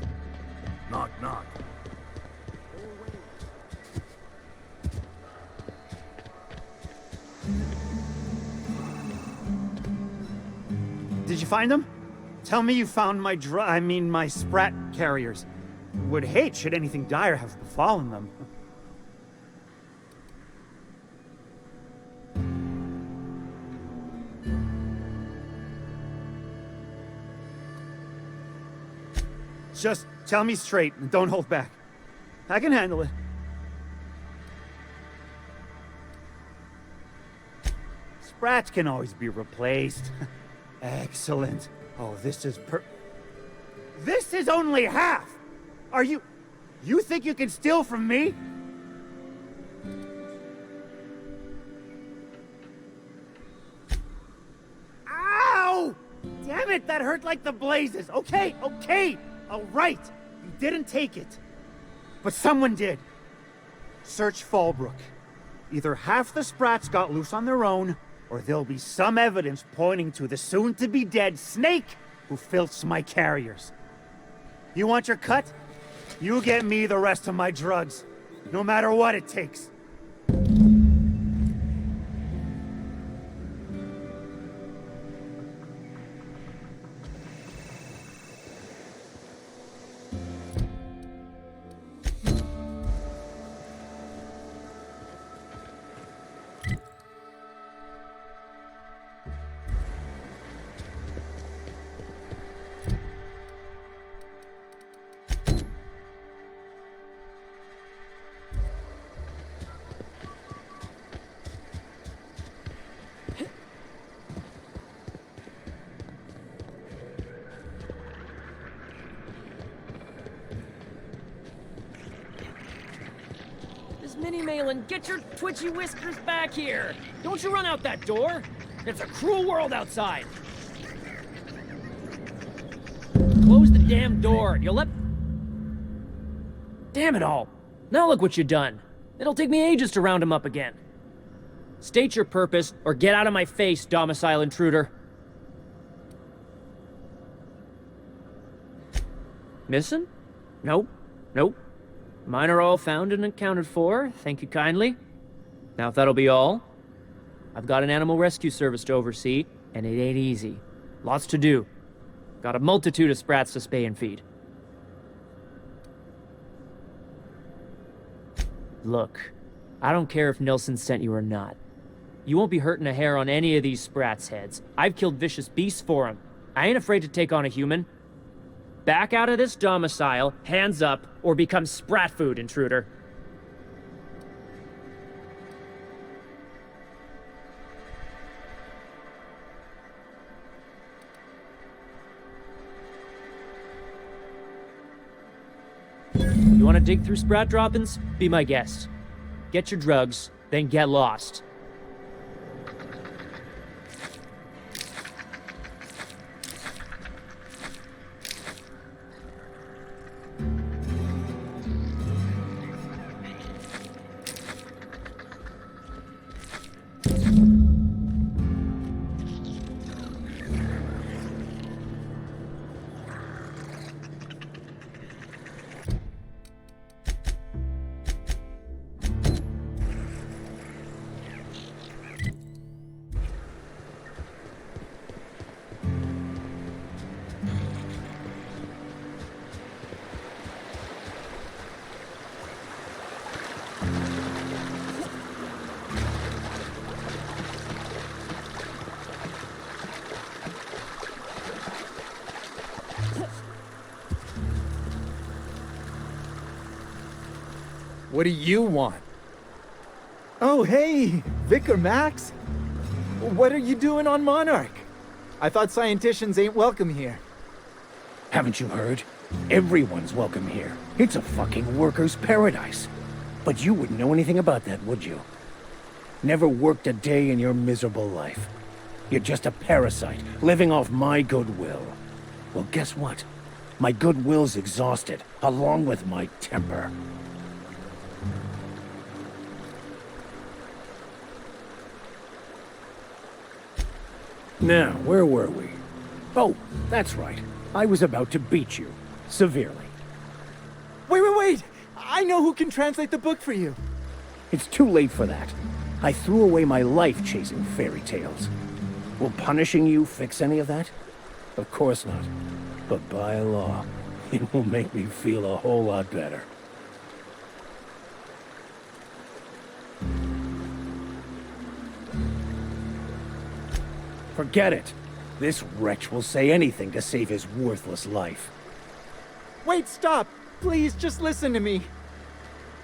Knock, knock. Did you find them? Tell me you found my my sprat carriers. Would hate should anything dire have befallen them. Just tell me straight and don't hold back. I can handle it. Sprats can always be replaced. Excellent. Oh, this is This is only half! Are you think you can steal from me? Ow! Damn it, that hurt like the blazes. Okay, all right. You didn't take it. But someone did. Search Fallbrook. Either half the Sprats got loose on their own, or there'll be some evidence pointing to the soon-to-be-dead Snake who filched my carriers. You want your cut? You get me the rest of my drugs, no matter what it takes. Mini Malin, get your twitchy whiskers back here! Don't you run out that door! It's a cruel world outside! Close the damn door! You'll let... Damn it all! Now look what you done! It'll take me ages to round him up again. State your purpose, or get out of my face, domicile intruder. Missing? Nope. Nope. Mine are all found and accounted for, thank you kindly. Now if that'll be all, I've got an animal rescue service to oversee, and it ain't easy. Lots to do. Got a multitude of sprats to spay and feed. Look, I don't care if Nilsson sent you or not. You won't be hurting a hair on any of these sprats' heads. I've killed vicious beasts for them. I ain't afraid to take on a human. Back out of this domicile, hands up, or become sprat food, intruder. You want to dig through sprat droppings? Be my guest. Get your drugs, then get lost. What do you want? Oh, hey, Vicar Max. What are you doing on Monarch? I thought scienticians ain't welcome here. Haven't you heard? Everyone's welcome here. It's a fucking worker's paradise. But you wouldn't know anything about that, would you? Never worked a day in your miserable life. You're just a parasite, living off my goodwill. Well, guess what? My goodwill's exhausted, along with my temper. Now, where were we? Oh, that's right. I was about to beat you. Severely. Wait! I know who can translate the book for you. It's too late for that. I threw away my life chasing fairy tales. Will punishing you fix any of that? Of course not. But by law, it will make me feel a whole lot better. Forget it. This wretch will say anything to save his worthless life. Wait, stop! Please, just listen to me.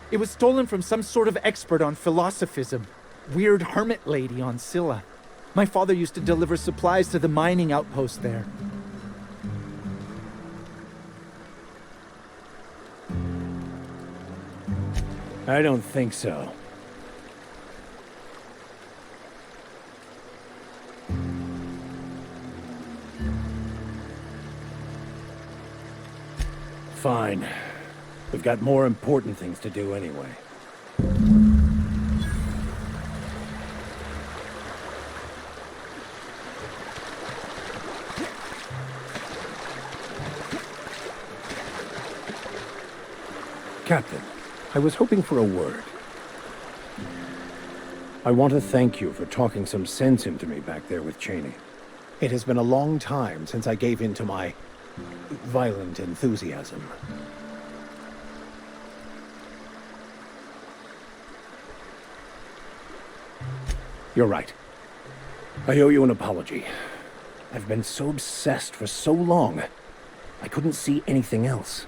It was stolen from some sort of expert on philosophism. Weird hermit lady on Scylla. My father used to deliver supplies to the mining outpost there. I don't think so. Fine. We've got more important things to do anyway. Captain, I was hoping for a word. I want to thank you for talking some sense into me back there with Cheney. It has been a long time since I gave in to my violent enthusiasm. You're right. I owe you an apology. I've been so obsessed for so long, I couldn't see anything else.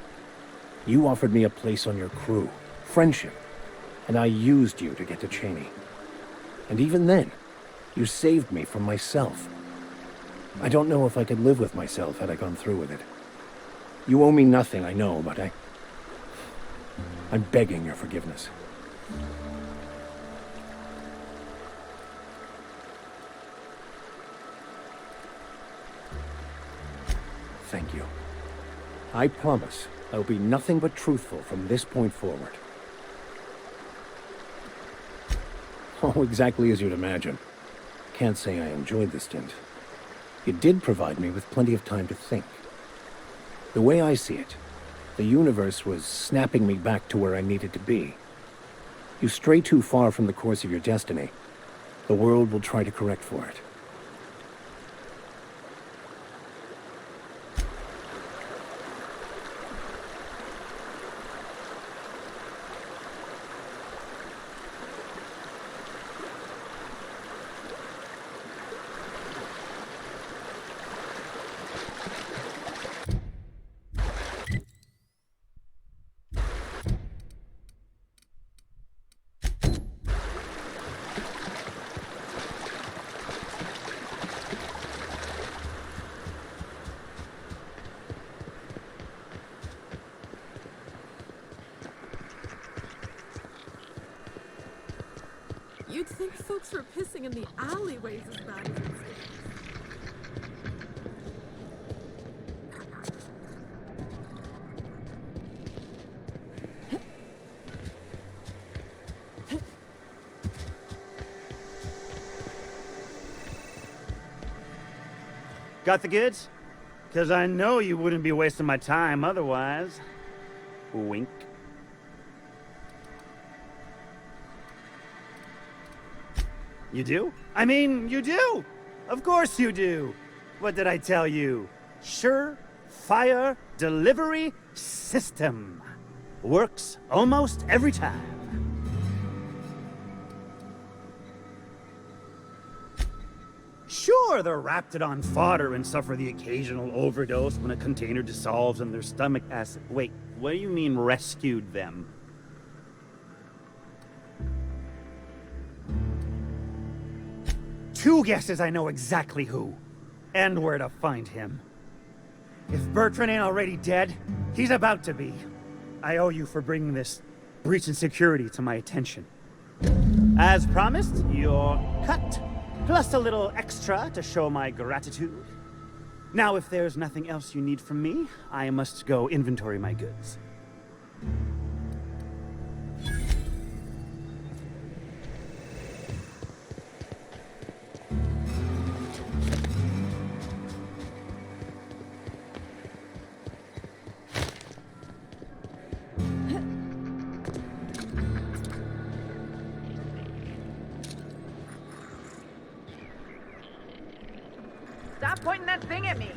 You offered me a place on your crew, friendship, and I used you to get to Cheney. And even then, you saved me from myself. I don't know if I could live with myself had I gone through with it. You owe me nothing, I know, but I'm begging your forgiveness. Thank you. I promise I will be nothing but truthful from this point forward. Oh, exactly as you'd imagine. Can't say I enjoyed the stint. It did provide me with plenty of time to think. The way I see it, the universe was snapping me back to where I needed to be. You stray too far from the course of your destiny, the world will try to correct for it. You'd think folks were pissing in the alleyways as bad as it's Got the goods? Because I know you wouldn't be wasting my time otherwise. Wink. You do? I mean, you do! Of course you do! What did I tell you? Sure-fire delivery system. Works almost every time. Sure, they're Raptidon fodder and suffer the occasional overdose when a container dissolves in their stomach acid. Wait, what do you mean rescued them? Two guesses, I know exactly who. And where to find him. If Bertrand ain't already dead, he's about to be. I owe you for bringing this breach in security to my attention. As promised, you're cut. Plus a little extra to show my gratitude. Now, if there's nothing else you need from me, I must go inventory my goods. Stop pointing that thing at me!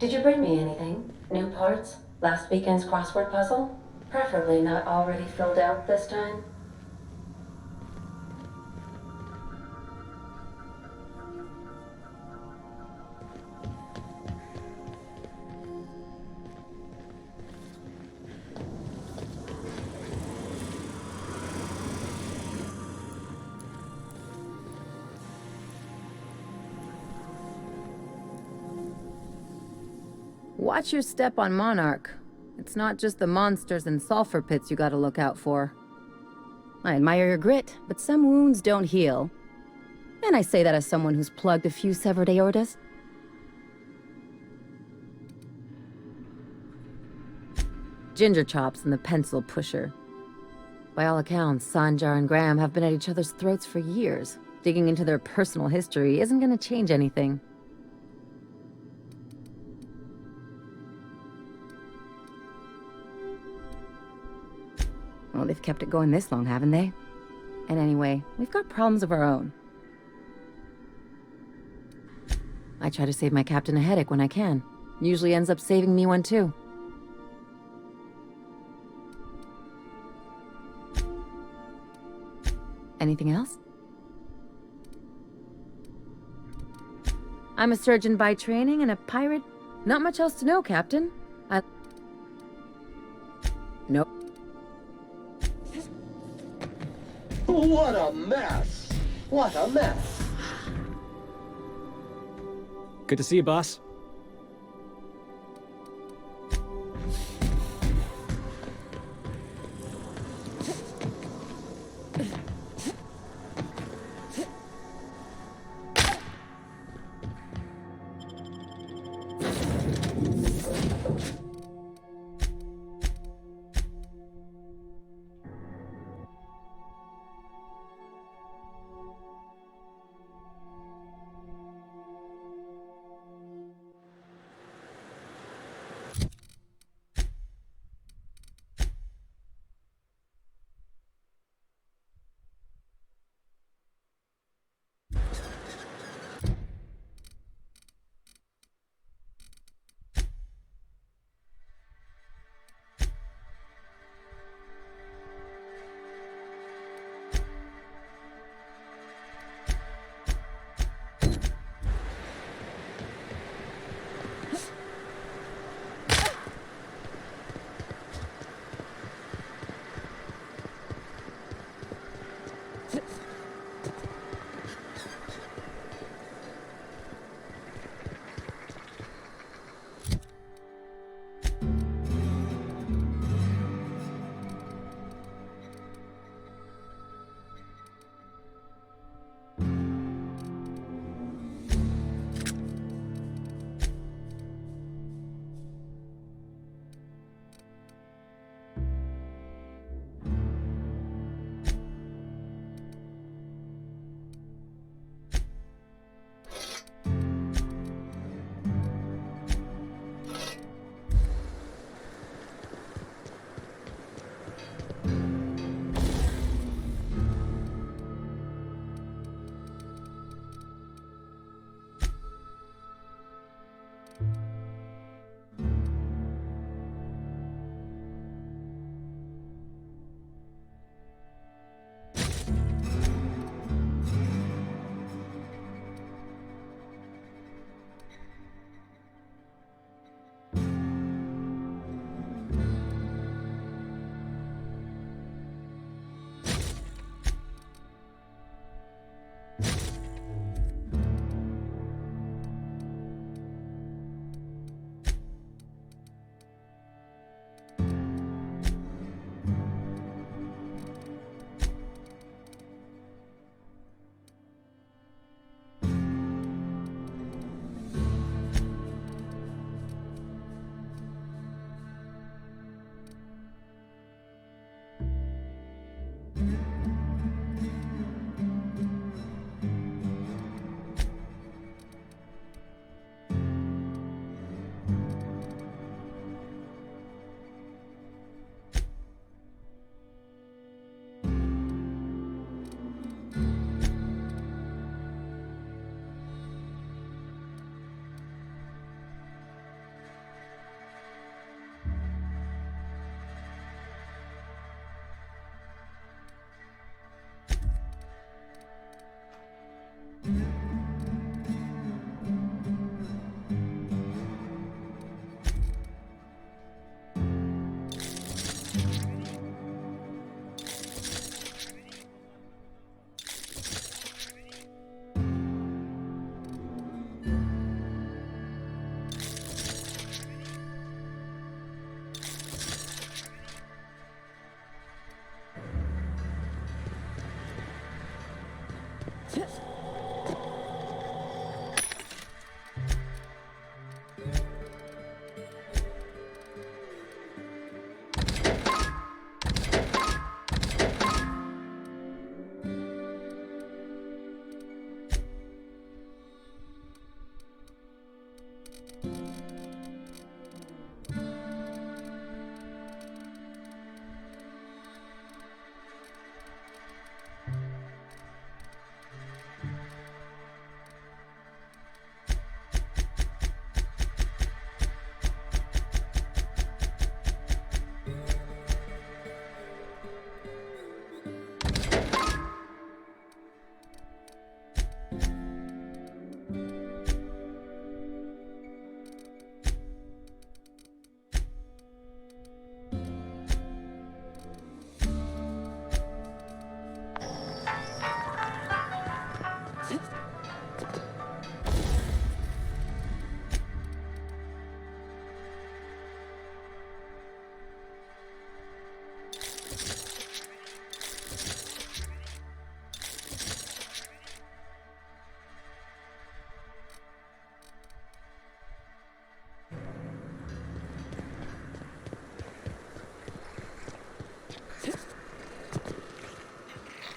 Did you bring me anything? New parts? Last weekend's crossword puzzle? Preferably not already filled out this time. Watch your step on Monarch. It's not just the monsters and sulfur pits you gotta look out for. I admire your grit, but some wounds don't heal. And I say that as someone who's plugged a few severed aortas. Ginger Chops and the Pencil Pusher. By all accounts, Sanjar and Graham have been at each other's throats for years. Digging into their personal history isn't gonna change anything. Well, they've kept it going this long, haven't they? And anyway, we've got problems of our own. I try to save my captain a headache when I can. Usually ends up saving me one too. Anything else? I'm a surgeon by training and a pirate. Not much else to know, Captain. Nope. What a mess! What a mess! Good to see you, boss.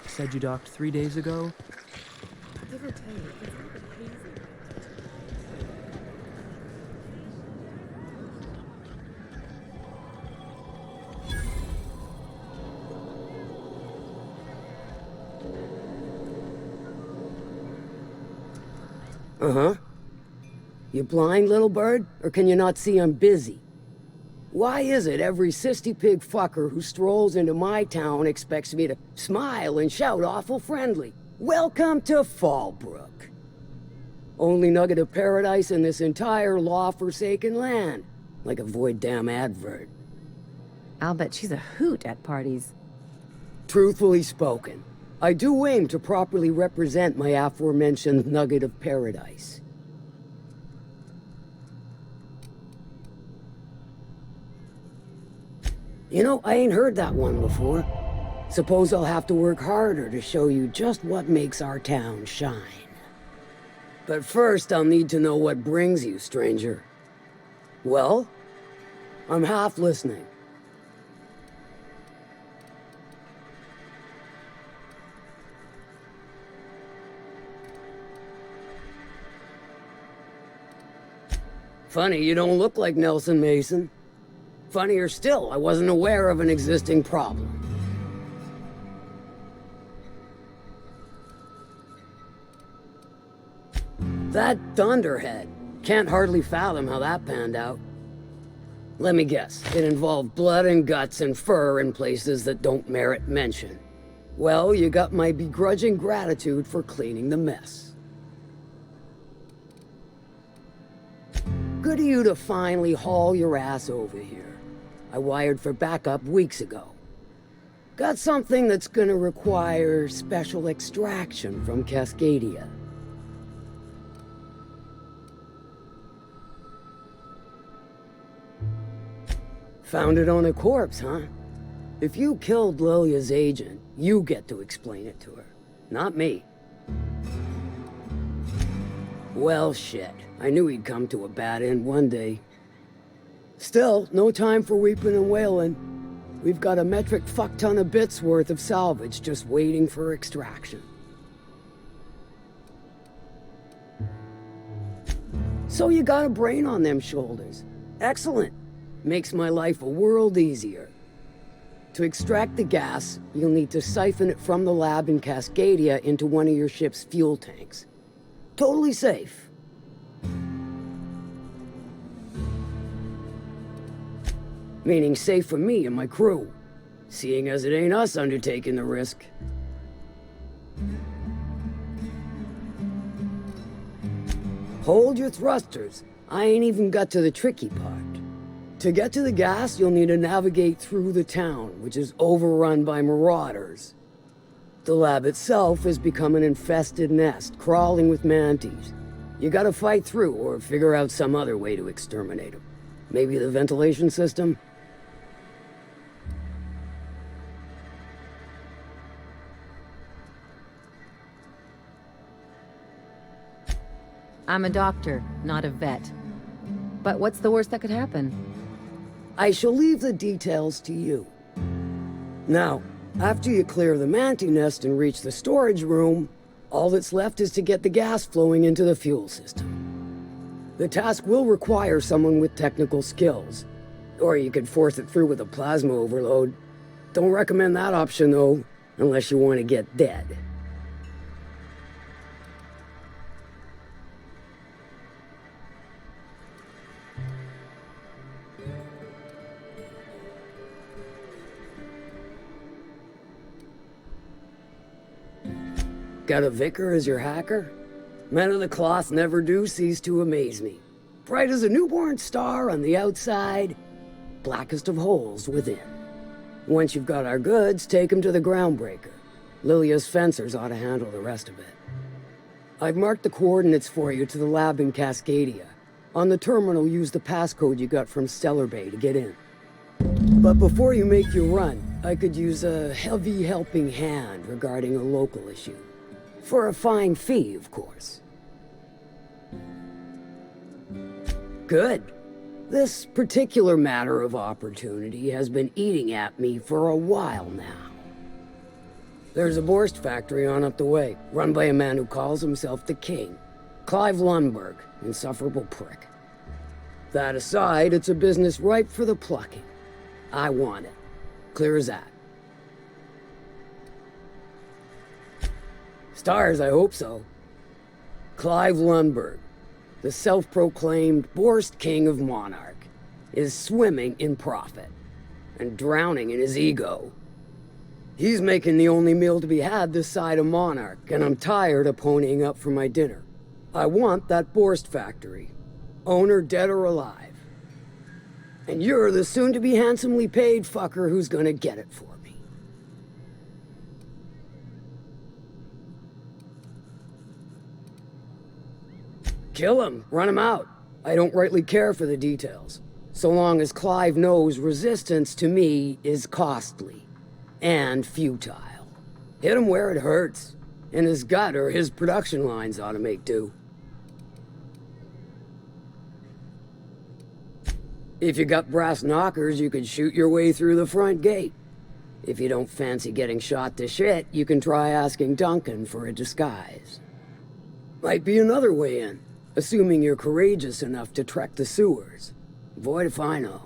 Said you docked 3 days ago? Give or take, it's not been hazy. Uh-huh. You blind, little bird? Or can you not see I'm busy? Why is it every sissy pig fucker who strolls into my town expects me to smile and shout awful friendly? Welcome to Fallbrook. Only nugget of paradise in this entire law-forsaken land. Like a void damn advert. I'll bet she's a hoot at parties. Truthfully spoken, I do aim to properly represent my aforementioned nugget of paradise. You know, I ain't heard that one before. Suppose I'll have to work harder to show you just what makes our town shine. But first, I'll need to know what brings you, stranger. Well, I'm half listening. Funny, you don't look like Nelson Mason. Funnier still, I wasn't aware of an existing problem. That Thunderhead. Can't hardly fathom how that panned out. Let me guess, it involved blood and guts and fur in places that don't merit mention. Well, you got my begrudging gratitude for cleaning the mess. Good of you to finally haul your ass over here. I wired for backup weeks ago. Got something that's gonna require special extraction from Cascadia. Found it on a corpse, huh? If you killed Lilia's agent, you get to explain it to her, not me. Well, shit. I knew he'd come to a bad end one day. Still, no time for weeping and wailing. We've got a metric fuck-ton of bits worth of salvage just waiting for extraction. So you got a brain on them shoulders. Excellent. Makes my life a world easier. To extract the gas, you'll need to siphon it from the lab in Cascadia into one of your ship's fuel tanks. Totally safe. Meaning safe for me and my crew, seeing as it ain't us undertaking the risk. Hold your thrusters. I ain't even got to the tricky part. To get to the gas, you'll need to navigate through the town, which is overrun by marauders. The lab itself has become an infested nest, crawling with mantis. You gotta fight through or figure out some other way to exterminate them. Maybe the ventilation system? I'm a doctor, not a vet. But what's the worst that could happen? I shall leave the details to you. Now, after you clear the manti nest and reach the storage room, all that's left is to get the gas flowing into the fuel system. The task will require someone with technical skills, or you could force it through with a plasma overload. Don't recommend that option though, unless you want to get dead. Got a vicar as your hacker? Men of the cloth never do cease to amaze me. Bright as a newborn star on the outside, blackest of holes within. Once you've got our goods, take them to the groundbreaker. Lilia's fencers ought to handle the rest of it. I've marked the coordinates for you to the lab in Cascadia. On the terminal, use the passcode you got from Stellar Bay to get in. But before you make your run, I could use a heavy helping hand regarding a local issue. For a fine fee, of course. Good. This particular matter of opportunity has been eating at me for a while now. There's a Borst factory on up the way, run by a man who calls himself the King. Clive Lundberg, insufferable prick. That aside, it's a business ripe for the plucking. I want it. Clear as that. Stars, I hope so. Clive Lundberg, the self-proclaimed Borst King of Monarch, is swimming in profit and drowning in his ego. He's making the only meal to be had this side of Monarch, and I'm tired of ponying up for my dinner. I want that Borst factory, owner dead or alive. And you're the soon-to-be handsomely paid fucker who's gonna get it for me. Kill him, run him out. I don't rightly care for the details, so long as Clive knows resistance to me is costly and futile. Hit him where it hurts, in his gut or his production lines ought to make do. If you got brass knockers, you could shoot your way through the front gate. If you don't fancy getting shot to shit, you can try asking Duncan for a disguise. Might be another way in, assuming you're courageous enough to trek the sewers. Void if I know.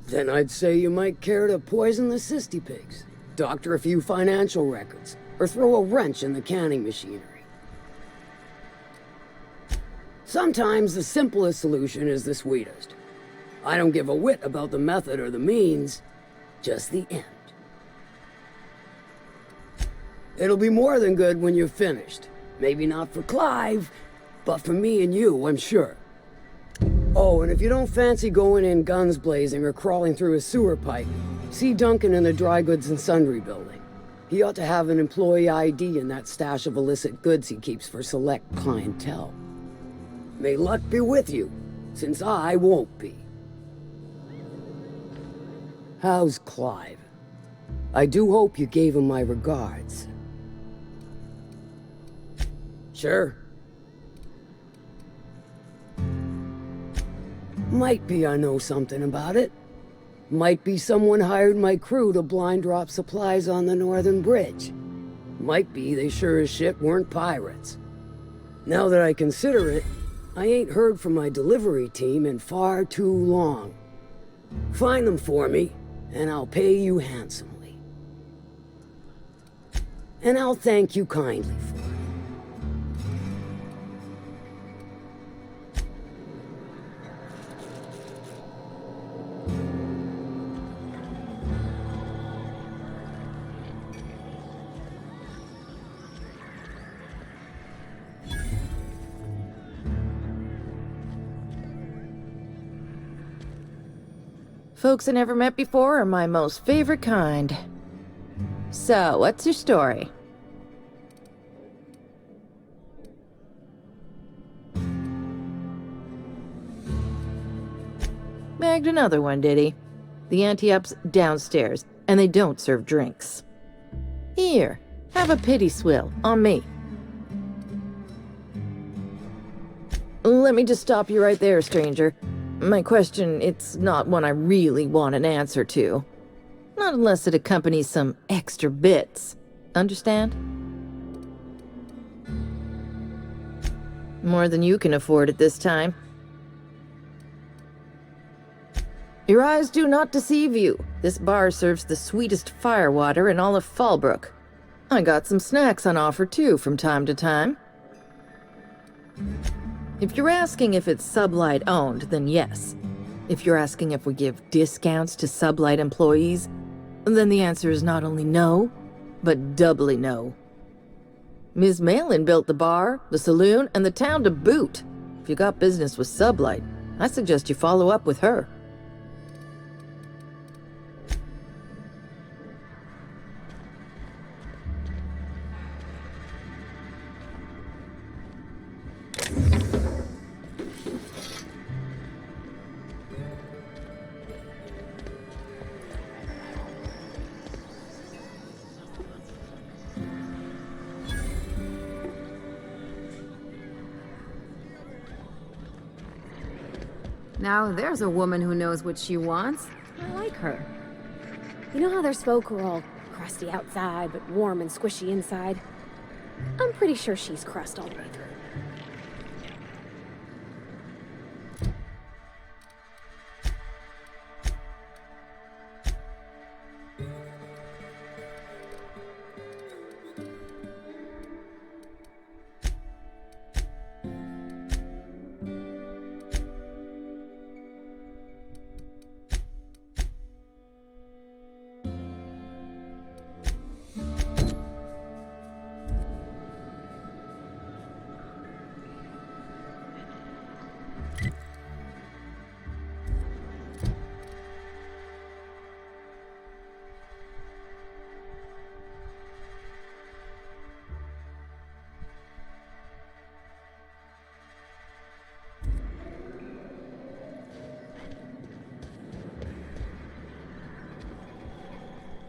Then I'd say you might care to poison the cysty pigs, doctor a few financial records, or throw a wrench in the canning machinery. Sometimes the simplest solution is the sweetest. I don't give a whit about the method or the means, just the end. It'll be more than good when you're finished. Maybe not for Clive, but for me and you, I'm sure. Oh, and if you don't fancy going in guns blazing or crawling through a sewer pipe, see Duncan in the dry goods and sundry building. He ought to have an employee ID in that stash of illicit goods he keeps for select clientele. May luck be with you, since I won't be. How's Clive? I do hope you gave him my regards. Sure. Might be I know something about it. Might be someone hired my crew to blind drop supplies on the northern bridge. Might be they sure as shit weren't pirates. Now that I consider it, I ain't heard from my delivery team in far too long. Find them for me, and I'll pay you handsomely. And I'll thank you kindly for it. Folks I never met before are my most favorite kind. So, what's your story? Bagged another one, did he? The anti-up's downstairs, and they don't serve drinks. Here, have a pity swill, on me. Let me just stop you right there, stranger. My question, it's not one I really want an answer to. Not unless it accompanies some extra bits. Understand? More than you can afford at this time. Your eyes do not deceive you. This bar serves the sweetest firewater in all of Fallbrook. I got some snacks on offer too from time to time. If you're asking if it's Sublight owned, then yes. If you're asking if we give discounts to Sublight employees, then the answer is not only no, but doubly no. Ms. Malin built the bar, the saloon, and the town to boot. If you got business with Sublight, I suggest you follow up with her. Now there's a woman who knows what she wants. I like her. You know how there's folk who are all crusty outside, but warm and squishy inside? I'm pretty sure she's crust all the way through.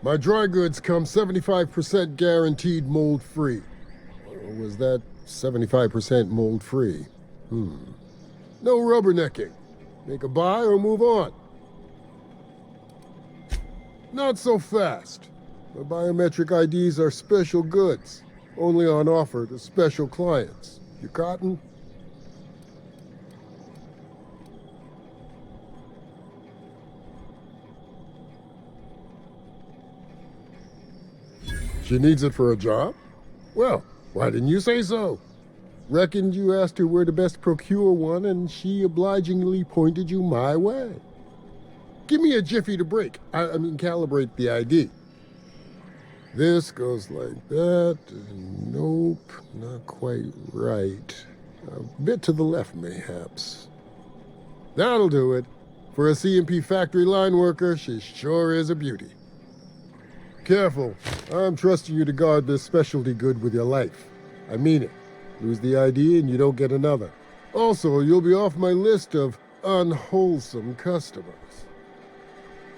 My dry goods come 75% guaranteed mold-free. Or was that 75% mold-free? No rubbernecking. Make a buy or move on. Not so fast. My biometric IDs are special goods. Only on offer to special clients. You cotton? She needs it for a job? Well, why didn't you say so? Reckoned you asked her where to best procure one, and she obligingly pointed you my way. Give me a jiffy to break. I mean, calibrate the ID. This goes like that. Nope, not quite right. A bit to the left, mayhaps. That'll do it. For a CMP factory line worker, she sure is a beauty. Careful. I'm trusting you to guard this specialty good with your life. I mean it. Lose the ID and you don't get another. Also, you'll be off my list of unwholesome customers.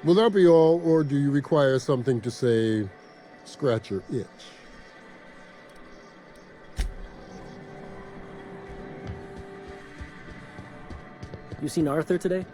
Will that be all, or do you require something to say, scratch your itch? You seen Arthur today?